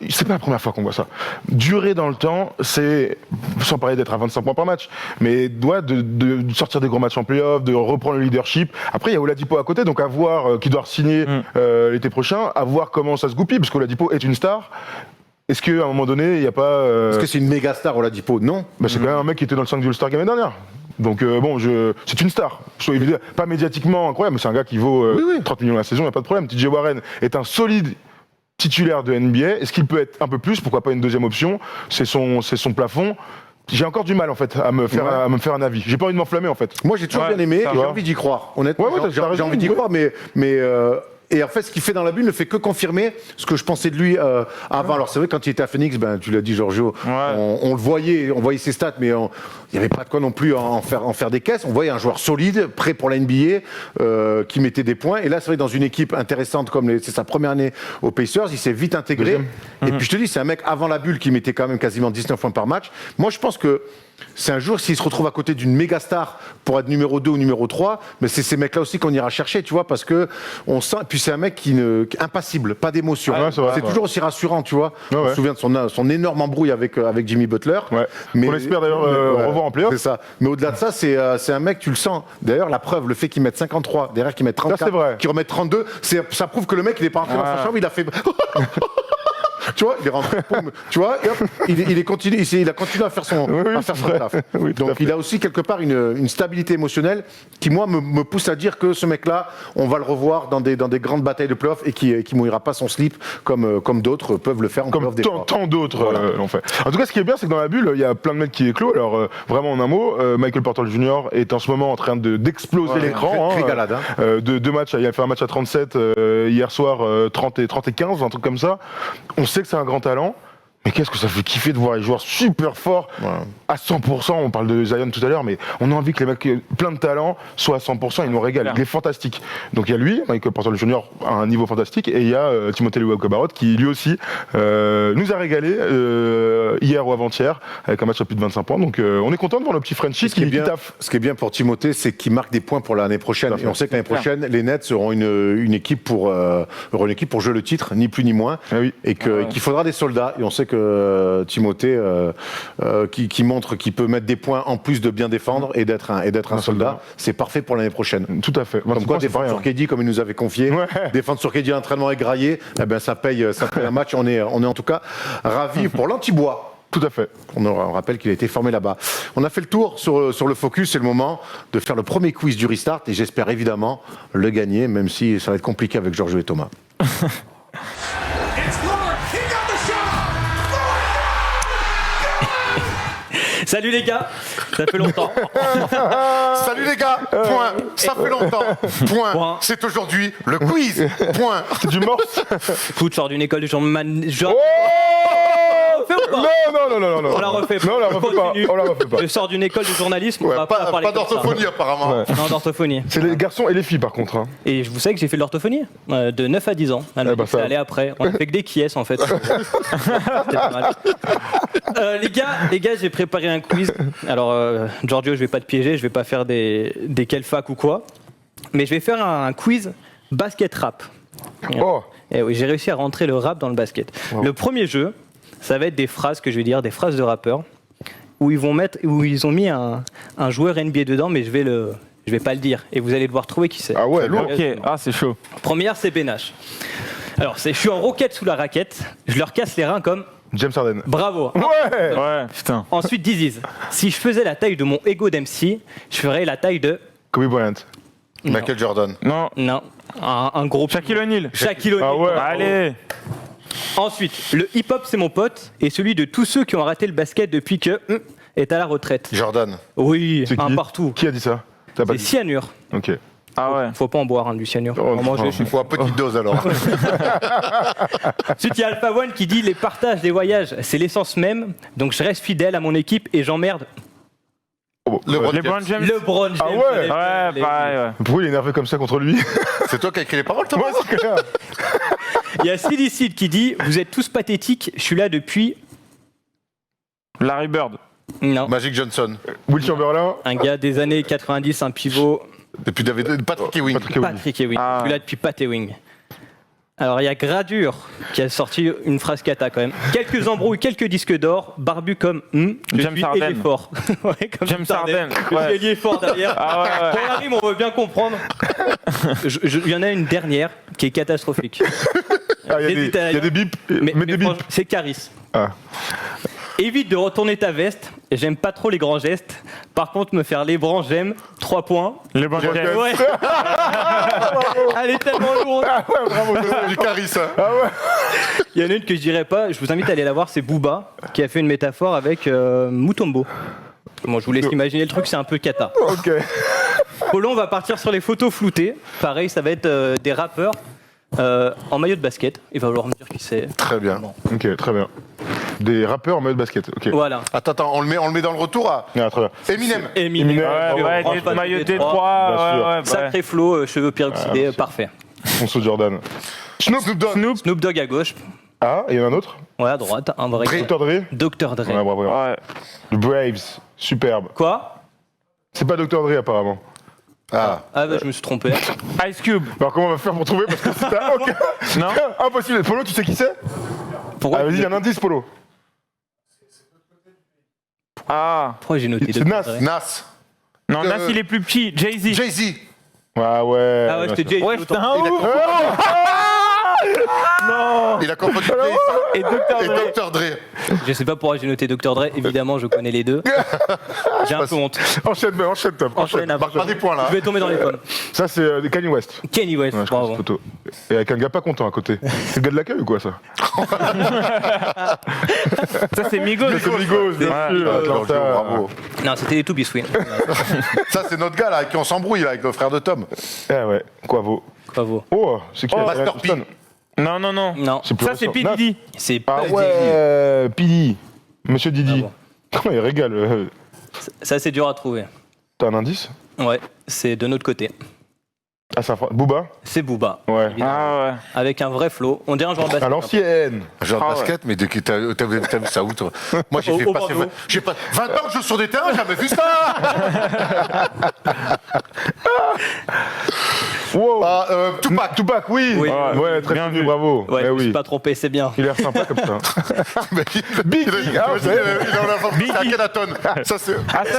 [SPEAKER 3] C'est pas la première fois qu'on voit ça. Durer dans le temps, c'est, sans parler d'être à 25 points par match, mais de sortir des gros matchs en play-off, de reprendre le leadership. Après, il y a Oladipo à côté, donc à voir qui doit signer l'été prochain, à voir comment ça se goupille, parce qu'Oladipo est une star. Est-ce qu'à un moment donné, il n'y a pas...
[SPEAKER 1] Est-ce que c'est une méga star, Oladipo? Non.
[SPEAKER 3] C'est quand même un mec qui était dans le 5 du All-Star Game l'année dernière. Donc c'est une star. Pas médiatiquement incroyable, mais c'est un gars qui vaut 30 millions la saison, il n'y a pas de problème. TJ Warren est un solide titulaire de NBA. Est-ce qu'il peut être un peu plus? Pourquoi pas une deuxième option? C'est son plafond. J'ai encore du mal en fait à me faire un avis. J'ai pas envie de m'enflammer en fait.
[SPEAKER 1] Moi j'ai toujours bien aimé, j'ai envie d'y croire. Honnêtement, j'ai envie d'y croire, mais et en fait, ce qu'il fait dans la bulle ne fait que confirmer ce que je pensais de lui avant. Alors c'est vrai, quand il était à Phoenix, tu l'as dit, Giorgio, on le voyait, on voyait ses stats, mais il n'y avait pas de quoi non plus en faire des caisses. On voyait un joueur solide, prêt pour la NBA, qui mettait des points. Et là, c'est vrai, dans une équipe intéressante comme c'est sa première année aux Pacers, il s'est vite intégré. Et puis je te dis, c'est un mec avant la bulle qui mettait quand même quasiment 19 points par match. Moi, je pense que c'est un jour, s'il se retrouve à côté d'une méga star pour être numéro 2 ou numéro 3, mais c'est ces mecs-là aussi qu'on ira chercher, tu vois, parce que on sent, puis c'est un mec qui est impassible, pas d'émotion. C'est toujours aussi rassurant, tu vois. Je me souviens de son énorme embrouille avec Jimmy Butler.
[SPEAKER 3] Mais, on espère d'ailleurs revoir en playoff.
[SPEAKER 1] C'est ça. Mais au-delà de ça, c'est un mec, tu le sens. D'ailleurs, la preuve, le fait qu'il mette 53, derrière qu'il mette 34, qu'il remette 32, ça prouve que le mec, il est pas rentré dans sa chambre, il a fait... Tu vois, il est rentré, tu vois, et hop, il a continué à faire son taf. Donc il a aussi quelque part une stabilité émotionnelle qui, moi, me pousse à dire que ce mec-là, on va le revoir dans des grandes batailles de playoffs et qui mouillera pas son slip comme d'autres peuvent le faire en playoff des fois.
[SPEAKER 3] Tant d'autres l'ont fait. En tout cas, ce qui est bien, c'est que dans la bulle, il y a plein de mecs qui éclosent. Alors, vraiment en un mot, Michael Porter Jr. est en ce moment en train d'exploser l'écran.
[SPEAKER 1] Régalade.
[SPEAKER 3] Deux matchs, il a fait un match à 37 hier soir, 30 et 15, un truc comme ça. On sait que c'est un grand talent, mais qu'est-ce que ça fait kiffer de voir les joueurs super forts à 100%. On parle de Zion tout à l'heure, mais on a envie que les mecs plein de talent soient à 100%. Il nous régale. Il est fantastique. Donc il y a lui, Michael Porter Jr. à un niveau fantastique, et il y a Timothée Luwawu-Cabarrot qui lui aussi nous a régalé hier ou avant-hier avec un match à plus de 25 points. Donc on est content de voir le petit Frenchie qui taffe.
[SPEAKER 1] Ce qui est bien pour Timothée, c'est qu'il marque des points pour l'année prochaine. Et on sait que l'année prochaine, les Nets seront une équipe pour jouer le titre, ni plus ni moins, et qu'il faudra des soldats. Et on sait que Timothée, qui montre qu'il peut mettre des points en plus de bien défendre et d'être un soldat. C'est parfait pour l'année prochaine.
[SPEAKER 3] Tout à fait.
[SPEAKER 1] Comme quoi, défendre sur KD, comme il nous avait confié,
[SPEAKER 3] Ouais.
[SPEAKER 1] défendre sur KD, l'entraînement est graillé, eh ben, ça paye un match. On est en tout cas ravis pour l'Antibois.
[SPEAKER 3] Tout à fait.
[SPEAKER 1] On rappelle qu'il a été formé là-bas. On a fait le tour sur le focus. C'est le moment de faire le premier quiz du Restart et j'espère évidemment le gagner, même si ça va être compliqué avec Giorgio et Thomas.
[SPEAKER 5] It's Lillard. He got the shot.
[SPEAKER 6] Salut les gars, ça fait longtemps.
[SPEAKER 1] Salut les gars, point. Ça fait longtemps, point.
[SPEAKER 6] Point.
[SPEAKER 1] C'est aujourd'hui le quiz, point.
[SPEAKER 3] Du morse.
[SPEAKER 6] Foot, je sors d'une école de journalisme. Fais ou pas
[SPEAKER 3] Non.
[SPEAKER 6] On la refait pas.
[SPEAKER 3] Non, on la refait pas.
[SPEAKER 6] Continue.
[SPEAKER 3] On la refait pas.
[SPEAKER 6] Je sors d'une école de journalisme, on
[SPEAKER 1] Ouais,
[SPEAKER 6] va pas parler
[SPEAKER 1] pas
[SPEAKER 6] comme ça.
[SPEAKER 1] d'orthophonie apparemment.
[SPEAKER 3] Ouais.
[SPEAKER 6] Non, d'orthophonie.
[SPEAKER 3] C'est les garçons et les filles par contre. Hein.
[SPEAKER 6] Et vous savez que j'ai fait de l'orthophonie de 9 à 10 ans. Elle m'a
[SPEAKER 3] Eh ben,
[SPEAKER 6] dit que ça
[SPEAKER 3] ça-
[SPEAKER 6] allait après. On a fait que des quies en fait. C'était pas mal. Les gars, j'ai préparé un quiz. Alors, Giorgio, je vais pas te piéger, je vais pas faire des fac ou quoi. Mais je vais faire un quiz basket rap.
[SPEAKER 3] Oh.
[SPEAKER 6] Et oui, j'ai réussi à rentrer le rap dans le basket.
[SPEAKER 3] Wow.
[SPEAKER 6] Le premier jeu, ça va être des phrases que je vais dire, des phrases de rappeurs, où ils ont mis un joueur NBA dedans, mais je vais pas le dire. Et vous allez devoir trouver qui c'est.
[SPEAKER 3] Ah ouais,
[SPEAKER 4] Ok, c'est chaud.
[SPEAKER 6] Première, c'est Benache. Alors, je suis en roquette sous la raquette, je leur casse les reins comme
[SPEAKER 3] James Harden.
[SPEAKER 6] bravo.
[SPEAKER 3] Ouais.
[SPEAKER 4] Ouais, putain.
[SPEAKER 6] Ensuite, Diziz. Si je faisais la taille de mon ego d'MC, je ferais la taille de.
[SPEAKER 3] Kobe Bryant.
[SPEAKER 1] Michael Jordan.
[SPEAKER 4] Non,
[SPEAKER 6] Non, un gros.
[SPEAKER 4] Shaquille O'Neal.
[SPEAKER 6] Shaquille O'Neal.
[SPEAKER 3] Ah ouais.
[SPEAKER 4] Allez.
[SPEAKER 6] Ensuite, le hip-hop, c'est mon pote, et celui de tous ceux qui ont arrêté le basket depuis que est à la retraite.
[SPEAKER 1] Jordan.
[SPEAKER 6] Oui,
[SPEAKER 3] C'est
[SPEAKER 6] un
[SPEAKER 3] qui
[SPEAKER 6] partout.
[SPEAKER 3] Qui a dit ça T'as pas
[SPEAKER 6] C'est
[SPEAKER 3] dit.
[SPEAKER 6] cyanure.
[SPEAKER 3] Ok.
[SPEAKER 4] Ah ouais.
[SPEAKER 6] Faut pas en boire du cyanure.
[SPEAKER 3] Oh,
[SPEAKER 6] En manger,
[SPEAKER 3] putain.
[SPEAKER 1] Il faut à petite dose alors.
[SPEAKER 6] Ensuite, il y a Alpha One qui dit les partages des voyages, c'est l'essence même, donc je reste fidèle à mon équipe et j'emmerde
[SPEAKER 1] LeBron
[SPEAKER 4] LeBron
[SPEAKER 1] James.
[SPEAKER 4] James.
[SPEAKER 6] LeBron James.
[SPEAKER 3] Ah ouais.
[SPEAKER 4] Ouais, pareil, ouais.
[SPEAKER 3] Pourquoi il est énervé comme ça contre lui
[SPEAKER 1] C'est toi qui as écrit les paroles, Thomas.
[SPEAKER 3] Ouais, c'est clair.
[SPEAKER 6] Il y a Silicide qui dit vous êtes tous pathétiques, je suis là depuis.
[SPEAKER 4] Larry Bird.
[SPEAKER 6] Non.
[SPEAKER 1] Magic Johnson.
[SPEAKER 3] Will Chamberlain.
[SPEAKER 6] Un gars des années 90, un pivot.
[SPEAKER 1] Depuis Patrick Ewing.
[SPEAKER 3] Patrick Ewing.
[SPEAKER 6] Patrick Ewing.
[SPEAKER 4] Ah.
[SPEAKER 6] Je suis là depuis Pat Ewing. Alors, il y a Gradure qui a sorti une phrase cata quand même. Quelques embrouilles, quelques disques d'or, barbu comme je
[SPEAKER 4] James
[SPEAKER 6] suis
[SPEAKER 4] Harden.
[SPEAKER 6] ailier fort. Ouais, comme
[SPEAKER 4] James Harden,
[SPEAKER 6] Je suis
[SPEAKER 4] ouais.
[SPEAKER 6] ailier fort derrière.
[SPEAKER 4] Ah ouais, ouais.
[SPEAKER 6] Pour la rime, on veut bien comprendre. Il y en a une dernière qui est catastrophique.
[SPEAKER 3] Ah, il y
[SPEAKER 6] J'hésite à-
[SPEAKER 3] a des bips.
[SPEAKER 6] Mais
[SPEAKER 3] Mets des bips.
[SPEAKER 6] franchement, c'est Caris.
[SPEAKER 3] Ah.
[SPEAKER 6] Évite de retourner ta veste. J'aime pas trop les grands gestes. Par contre, me faire les branches, j'aime. 3 points.
[SPEAKER 4] LeBron James.
[SPEAKER 6] Ouais. Elle est tellement lourde.
[SPEAKER 3] Ah ouais, bravo.
[SPEAKER 1] Du Caris. Hein.
[SPEAKER 3] Ah ouais.
[SPEAKER 6] Il y en a une que je dirais pas. Je vous invite à aller la voir. C'est Booba qui a fait une métaphore avec Mutombo. Bon, je vous laisse imaginer le truc. C'est un peu cata.
[SPEAKER 3] Ok.
[SPEAKER 6] Polo, on va partir sur les photos floutées. Pareil, ça va être des rappeurs en maillot de basket. Il va falloir me dire qui c'est.
[SPEAKER 1] Très bien.
[SPEAKER 3] Ok, très bien. Des rappeurs en mode basket. Ok.
[SPEAKER 6] Voilà.
[SPEAKER 1] Attends, on le met dans le retour à
[SPEAKER 3] Ah, très bien.
[SPEAKER 1] Eminem.
[SPEAKER 6] Eminem.
[SPEAKER 3] Eminem.
[SPEAKER 4] Ouais,
[SPEAKER 6] Franchement,
[SPEAKER 4] des maillots
[SPEAKER 6] des
[SPEAKER 4] Détroit.
[SPEAKER 3] Bien sûr.
[SPEAKER 4] Ouais, ouais, ouais.
[SPEAKER 6] Sacré flow, cheveux peroxydés, parfait.
[SPEAKER 3] Fonso Jordan.
[SPEAKER 1] Snoop Dogg.
[SPEAKER 6] Snoop Dogg à gauche.
[SPEAKER 3] Ah, il y en a un autre
[SPEAKER 6] Ouais, à droite. Un vrai.
[SPEAKER 3] Dr. Dre.
[SPEAKER 6] Dr. Dre.
[SPEAKER 3] Ouais, bravo.
[SPEAKER 4] Ouais.
[SPEAKER 3] The Braves. Superbe.
[SPEAKER 6] Quoi?
[SPEAKER 3] C'est pas Dr. Dre apparemment.
[SPEAKER 1] Ah.
[SPEAKER 6] Ah bah je me suis trompé.
[SPEAKER 4] Ice Cube.
[SPEAKER 3] Alors comment on va faire pour trouver parce que c'est un... Ok.
[SPEAKER 4] Non.
[SPEAKER 3] Impossible. Polo, tu sais qui c'est
[SPEAKER 6] Pourquoi,
[SPEAKER 3] Ah, vas-y, un indice, Polo.
[SPEAKER 4] Ah.
[SPEAKER 6] pourquoi j'ai noté
[SPEAKER 3] C'est
[SPEAKER 6] Dr.
[SPEAKER 3] Nas.
[SPEAKER 6] Dre
[SPEAKER 1] Nas.
[SPEAKER 4] Non, Nas, il est plus petit. Jay-Z.
[SPEAKER 1] Jay-Z.
[SPEAKER 3] Ah ouais.
[SPEAKER 6] Ah ouais,
[SPEAKER 3] bien
[SPEAKER 6] c'était
[SPEAKER 3] sûr.
[SPEAKER 6] Jay-Z.
[SPEAKER 4] Ouais,
[SPEAKER 6] autant.
[SPEAKER 4] putain, un ouf. Non.
[SPEAKER 1] Il a confondu Jay-Z
[SPEAKER 4] Et Dr.
[SPEAKER 1] et
[SPEAKER 4] Dre.
[SPEAKER 1] Dr. Dre.
[SPEAKER 6] Je sais pas pourquoi j'ai noté Dr. Dre. Évidemment, je connais les deux. J'ai un peu honte.
[SPEAKER 3] Enchaîne, top.
[SPEAKER 6] Enchaîne après.
[SPEAKER 1] Marque pas des points là.
[SPEAKER 6] Je vais tomber dans les pommes.
[SPEAKER 3] Ça, c'est Kanye West.
[SPEAKER 6] Kenny West,
[SPEAKER 3] Ouais, je connais
[SPEAKER 6] bravo.
[SPEAKER 3] cette photo. Et avec un gars pas content à côté. C'est le gars de l'accueil ou quoi, ça
[SPEAKER 4] Ça, c'est Migos.
[SPEAKER 3] C'est Migos, bien
[SPEAKER 4] Ouais.
[SPEAKER 3] sûr.
[SPEAKER 1] Ah, Giorgio,
[SPEAKER 3] Atlanta.
[SPEAKER 1] bravo.
[SPEAKER 6] Non, c'était les To Be Sweet.
[SPEAKER 1] Ça, c'est notre gars là, avec qui on s'embrouille là, avec le frère de Tom.
[SPEAKER 3] Ah ouais, Quavo.
[SPEAKER 6] Bravo.
[SPEAKER 3] Oh, c'est qui
[SPEAKER 1] Master
[SPEAKER 3] Brian
[SPEAKER 1] P.
[SPEAKER 3] Houston.
[SPEAKER 4] Non, non, non.
[SPEAKER 6] Non,
[SPEAKER 3] C'est plus
[SPEAKER 4] Ça, c'est P.
[SPEAKER 3] récent.
[SPEAKER 4] Diddy.
[SPEAKER 6] c'est pas
[SPEAKER 3] Ah
[SPEAKER 6] Diddy.
[SPEAKER 3] ouais, Pidi. Monsieur Didi.
[SPEAKER 6] Bravo.
[SPEAKER 3] Oh, il régale.
[SPEAKER 6] Ça, c'est dur à trouver.
[SPEAKER 3] T'as un indice
[SPEAKER 6] Ouais, c'est de notre côté.
[SPEAKER 3] Ah, ça Booba
[SPEAKER 6] C'est Booba.
[SPEAKER 3] Ouais.
[SPEAKER 6] Évidemment.
[SPEAKER 4] Ah ouais.
[SPEAKER 6] Avec un vrai flow. On dirait un joueur de
[SPEAKER 3] À
[SPEAKER 6] basket.
[SPEAKER 3] l'ancienne.
[SPEAKER 1] Genre de
[SPEAKER 4] Ah
[SPEAKER 1] basket, mais t'as vu ça où toi? Moi j'ai
[SPEAKER 6] Au
[SPEAKER 1] fait passer
[SPEAKER 6] Bordeaux.
[SPEAKER 1] 20 ans que je joue sur des terrains, j'ai jamais vu ça.
[SPEAKER 3] Wow.
[SPEAKER 1] Tupac.
[SPEAKER 3] Oui.
[SPEAKER 6] Oui.
[SPEAKER 3] Ouais, très
[SPEAKER 4] Bien
[SPEAKER 3] bien,
[SPEAKER 4] vu.
[SPEAKER 3] bravo.
[SPEAKER 6] Ouais,
[SPEAKER 3] Eh
[SPEAKER 6] je me suis
[SPEAKER 3] oui.
[SPEAKER 6] pas trompé, c'est bien.
[SPEAKER 3] Il a l'air sympa comme ça.
[SPEAKER 1] Biggie.
[SPEAKER 3] Biggie. Ah,
[SPEAKER 1] C'est Akhenaton. Ça,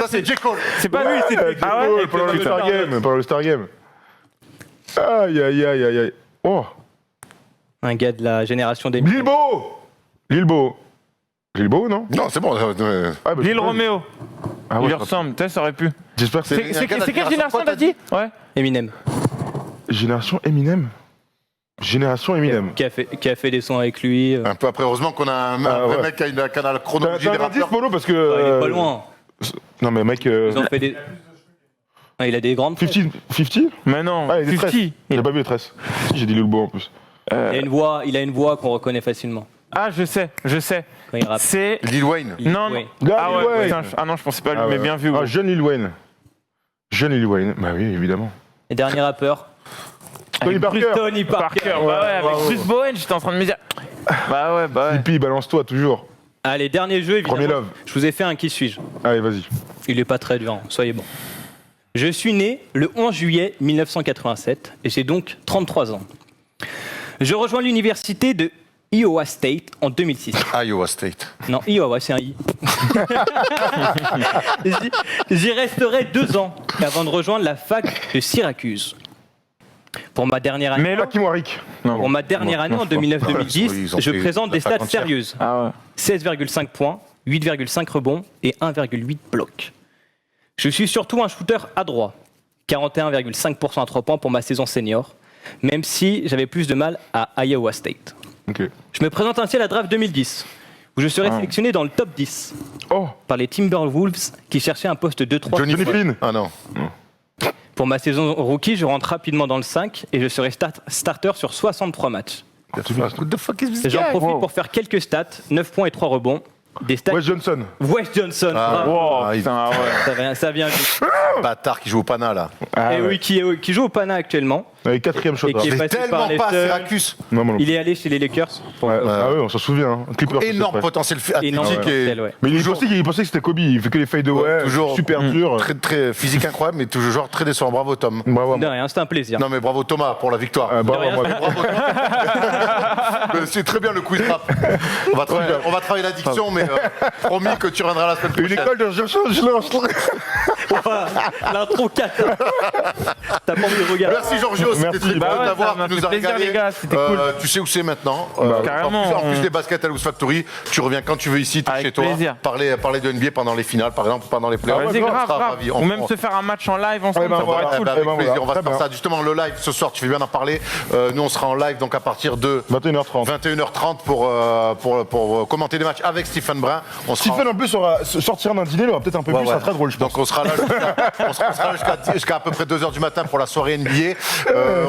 [SPEAKER 1] c'est J. Cole.
[SPEAKER 4] C'est pas lui, c'est
[SPEAKER 3] Ah ouais, pendant le Star Game. Pendant le Star Game. Aïe, aïe, aïe, aïe, aïe. Oh.
[SPEAKER 6] Un gars de la génération des.
[SPEAKER 3] Lilbo, non?
[SPEAKER 1] Non, c'est bon.
[SPEAKER 3] Ah, bah,
[SPEAKER 4] Lil
[SPEAKER 3] c'est
[SPEAKER 4] Romeo.
[SPEAKER 3] Ah ouais,
[SPEAKER 4] Il lui
[SPEAKER 3] je
[SPEAKER 4] ressemble, peut-être ça aurait pu.
[SPEAKER 3] J'espère que c'est
[SPEAKER 4] C'est quelle génération t'as dit? Ouais.
[SPEAKER 6] Eminem.
[SPEAKER 3] Génération Eminem. Génération Eminem.
[SPEAKER 6] Qui a fait des sons avec lui.
[SPEAKER 1] Un peu après, heureusement qu'on a un vrai
[SPEAKER 3] ouais.
[SPEAKER 1] mec qui a une canal chronologie
[SPEAKER 3] T'as
[SPEAKER 1] des
[SPEAKER 3] un indice,
[SPEAKER 1] rappeurs.
[SPEAKER 3] Polo, parce que...
[SPEAKER 6] Il est pas loin.
[SPEAKER 3] Non mais mec...
[SPEAKER 6] Ils ont fait des. Ah, il a des grandes.
[SPEAKER 3] 50?
[SPEAKER 4] Mais non,
[SPEAKER 3] Ah, il est
[SPEAKER 4] 50.
[SPEAKER 3] 13. J'ai pas vu les 13. Si, j'ai dit Lilbo en plus.
[SPEAKER 6] Il a une voix qu'on reconnaît facilement
[SPEAKER 4] Ah, je sais.
[SPEAKER 6] quand il rappe.
[SPEAKER 4] C'est.
[SPEAKER 1] Lil Wayne.
[SPEAKER 4] Non,
[SPEAKER 6] Oui.
[SPEAKER 4] non. Ah
[SPEAKER 3] Lil
[SPEAKER 4] ouais,
[SPEAKER 3] Wayne.
[SPEAKER 4] putain, ah non, je pensais pas lui,
[SPEAKER 3] Ah,
[SPEAKER 4] mais
[SPEAKER 3] ouais.
[SPEAKER 4] bien vu.
[SPEAKER 3] Ah,
[SPEAKER 4] gros.
[SPEAKER 3] jeune Lil Wayne. Bah oui, évidemment.
[SPEAKER 6] Et dernier rappeur.
[SPEAKER 3] Tony Parker.
[SPEAKER 6] Tony Parker.
[SPEAKER 4] Parker, bah ouais, avec
[SPEAKER 3] bravo.
[SPEAKER 4] Bruce Bowen, j'étais en train de me dire. Bah ouais.
[SPEAKER 3] Hippie, balance-toi toujours.
[SPEAKER 6] Allez, dernier jeu, évidemment.
[SPEAKER 3] Premier love.
[SPEAKER 6] Je vous ai fait un qui suis-je.
[SPEAKER 3] Allez, vas-y.
[SPEAKER 6] Il est pas très dur, hein, soyez bons. Je suis né le 11 juillet 1987 et j'ai donc 33 ans. Je rejoins l'université de Iowa State en 2006.
[SPEAKER 1] Iowa State.
[SPEAKER 6] Non, Iowa, c'est un I. J'y resterai 2 ans avant de rejoindre la fac de Syracuse. Pour ma dernière année,
[SPEAKER 4] Mélo.
[SPEAKER 3] Hakim Warwick.
[SPEAKER 6] en 2009-2010,
[SPEAKER 1] Ils ont
[SPEAKER 6] je
[SPEAKER 1] fait
[SPEAKER 6] présente des
[SPEAKER 1] la fac
[SPEAKER 6] stats
[SPEAKER 1] entière.
[SPEAKER 6] sérieuses.
[SPEAKER 4] Ah ouais.
[SPEAKER 6] 16,5 points, 8,5 rebonds et 1,8 blocs. Je suis surtout un shooter adroit, 41,5% à 3 points pour ma saison senior, même si j'avais plus de mal à Iowa State.
[SPEAKER 3] Ok.
[SPEAKER 6] Je me présente ainsi à la draft 2010, où je serai sélectionné dans le top 10
[SPEAKER 3] Oh,
[SPEAKER 6] par les Timberwolves qui cherchaient un poste 2-3.
[SPEAKER 3] Johnny Flynn.
[SPEAKER 1] Ah non.
[SPEAKER 6] Pour ma saison rookie, je rentre rapidement dans le 5 et je serai starter sur 63 matchs.
[SPEAKER 1] What the fuck is this
[SPEAKER 6] J'en
[SPEAKER 1] guy?
[SPEAKER 6] profite
[SPEAKER 3] Wow.
[SPEAKER 6] pour faire quelques stats, 9 points et 3 rebonds. Des stats.
[SPEAKER 3] Wes Johnson.
[SPEAKER 6] Wes Johnson, bravo.
[SPEAKER 4] Wow,
[SPEAKER 1] Ah, il-
[SPEAKER 4] putain, ah ouais.
[SPEAKER 6] Ça vient vite.
[SPEAKER 1] Bâtard qui joue au Pana là.
[SPEAKER 3] Ah,
[SPEAKER 6] Et
[SPEAKER 3] ouais.
[SPEAKER 6] oui, qui joue au Pana actuellement.
[SPEAKER 3] Avec 4ème shot.
[SPEAKER 6] Et qui est
[SPEAKER 1] C'est
[SPEAKER 6] passé
[SPEAKER 1] tellement
[SPEAKER 6] par les
[SPEAKER 1] pas à
[SPEAKER 6] Suns.
[SPEAKER 1] Syracuse.
[SPEAKER 3] Non, non.
[SPEAKER 6] Il est allé chez les Lakers.
[SPEAKER 3] Ah ouais, on s'en souvient. Hein. Clippers,
[SPEAKER 1] Énorme
[SPEAKER 3] c'est
[SPEAKER 1] potentiel
[SPEAKER 6] Énorme
[SPEAKER 1] athlétique et
[SPEAKER 6] potentiel, ouais.
[SPEAKER 3] Mais il
[SPEAKER 1] Toujours.
[SPEAKER 3] pensait que c'était Kobe. Il fait que les fade away.
[SPEAKER 1] toujours
[SPEAKER 3] Super dur.
[SPEAKER 1] très, très physique incroyable, mais toujours genre très décevant. Bravo Tom.
[SPEAKER 3] Bravo.
[SPEAKER 6] De rien, c'était un plaisir.
[SPEAKER 1] Non mais bravo Thomas pour la victoire.
[SPEAKER 3] Bravo
[SPEAKER 6] De
[SPEAKER 3] à moi.
[SPEAKER 1] Bravo Thomas. C'est très bien le quiz rap. On va travailler l'addiction, mais promis que tu reviendras la semaine
[SPEAKER 3] Une
[SPEAKER 1] prochaine.
[SPEAKER 3] école de je lance.
[SPEAKER 6] L'intro 4. T'as pas envie de regarder.
[SPEAKER 1] Merci Giorgio, c'était
[SPEAKER 3] Merci.
[SPEAKER 1] très
[SPEAKER 4] Bah
[SPEAKER 1] bon
[SPEAKER 4] ouais,
[SPEAKER 1] d'avoir,
[SPEAKER 4] ça m'a
[SPEAKER 1] tu nous
[SPEAKER 4] fait
[SPEAKER 1] as
[SPEAKER 4] plaisir,
[SPEAKER 1] régalé.
[SPEAKER 4] les gars, c'était cool.
[SPEAKER 1] Tu sais où c'est maintenant.
[SPEAKER 4] carrément.
[SPEAKER 1] En plus des baskets à Loose Factory, tu reviens quand tu veux ici, t'es
[SPEAKER 4] Avec
[SPEAKER 1] chez toi.
[SPEAKER 4] plaisir.
[SPEAKER 1] Parler de NBA pendant les finales, par exemple, pendant les playoffs.
[SPEAKER 4] Vas-y,
[SPEAKER 1] On
[SPEAKER 4] grave,
[SPEAKER 1] sera
[SPEAKER 4] grave.
[SPEAKER 1] ravis.
[SPEAKER 4] Ou même se faire un match en live ensemble,
[SPEAKER 3] Eh ben
[SPEAKER 4] ça pourrait
[SPEAKER 3] voilà.
[SPEAKER 4] être cool.
[SPEAKER 1] Avec
[SPEAKER 3] Eh ben
[SPEAKER 1] plaisir,
[SPEAKER 3] voilà,
[SPEAKER 1] on va se
[SPEAKER 3] très
[SPEAKER 1] faire
[SPEAKER 3] bien.
[SPEAKER 1] ça. Justement, le live ce soir, tu fais bien d'en parler. Nous, on sera en live donc à partir de
[SPEAKER 3] 21h30.
[SPEAKER 1] 21h30 pour commenter des matchs avec Stephen Brun. On sera
[SPEAKER 3] Stephen en plus sortira d'un dîner, il aura peut-être un peu
[SPEAKER 1] Ouais,
[SPEAKER 3] plus, ça
[SPEAKER 1] ouais.
[SPEAKER 3] sera très drôle, je pense.
[SPEAKER 1] Donc on sera là jusqu'à à peu près 2h du matin pour la soirée NBA.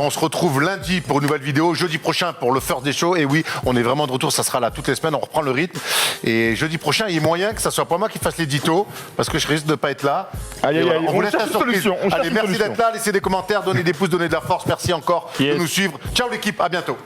[SPEAKER 1] On se retrouve lundi pour une nouvelle vidéo, jeudi prochain pour le First Day Show. Et oui, on est vraiment de retour, ça sera là toutes les semaines, on reprend le rythme. Et jeudi prochain, il est moyen que ça soit pas moi qui fasse l'édito, parce que je risque de pas être là.
[SPEAKER 3] Aïe,
[SPEAKER 1] Et
[SPEAKER 3] aïe,
[SPEAKER 1] voilà,
[SPEAKER 3] aïe,
[SPEAKER 1] on vous
[SPEAKER 3] on
[SPEAKER 1] laisse la
[SPEAKER 3] cherche une
[SPEAKER 1] surprise.
[SPEAKER 3] solution, on cherche
[SPEAKER 1] Allez,
[SPEAKER 3] une
[SPEAKER 1] merci
[SPEAKER 3] solution.
[SPEAKER 1] d'être là, laissez des commentaires, donnez des pouces, donnez de la force. Merci encore
[SPEAKER 4] Yes.
[SPEAKER 1] de nous suivre. Ciao l'équipe, à bientôt.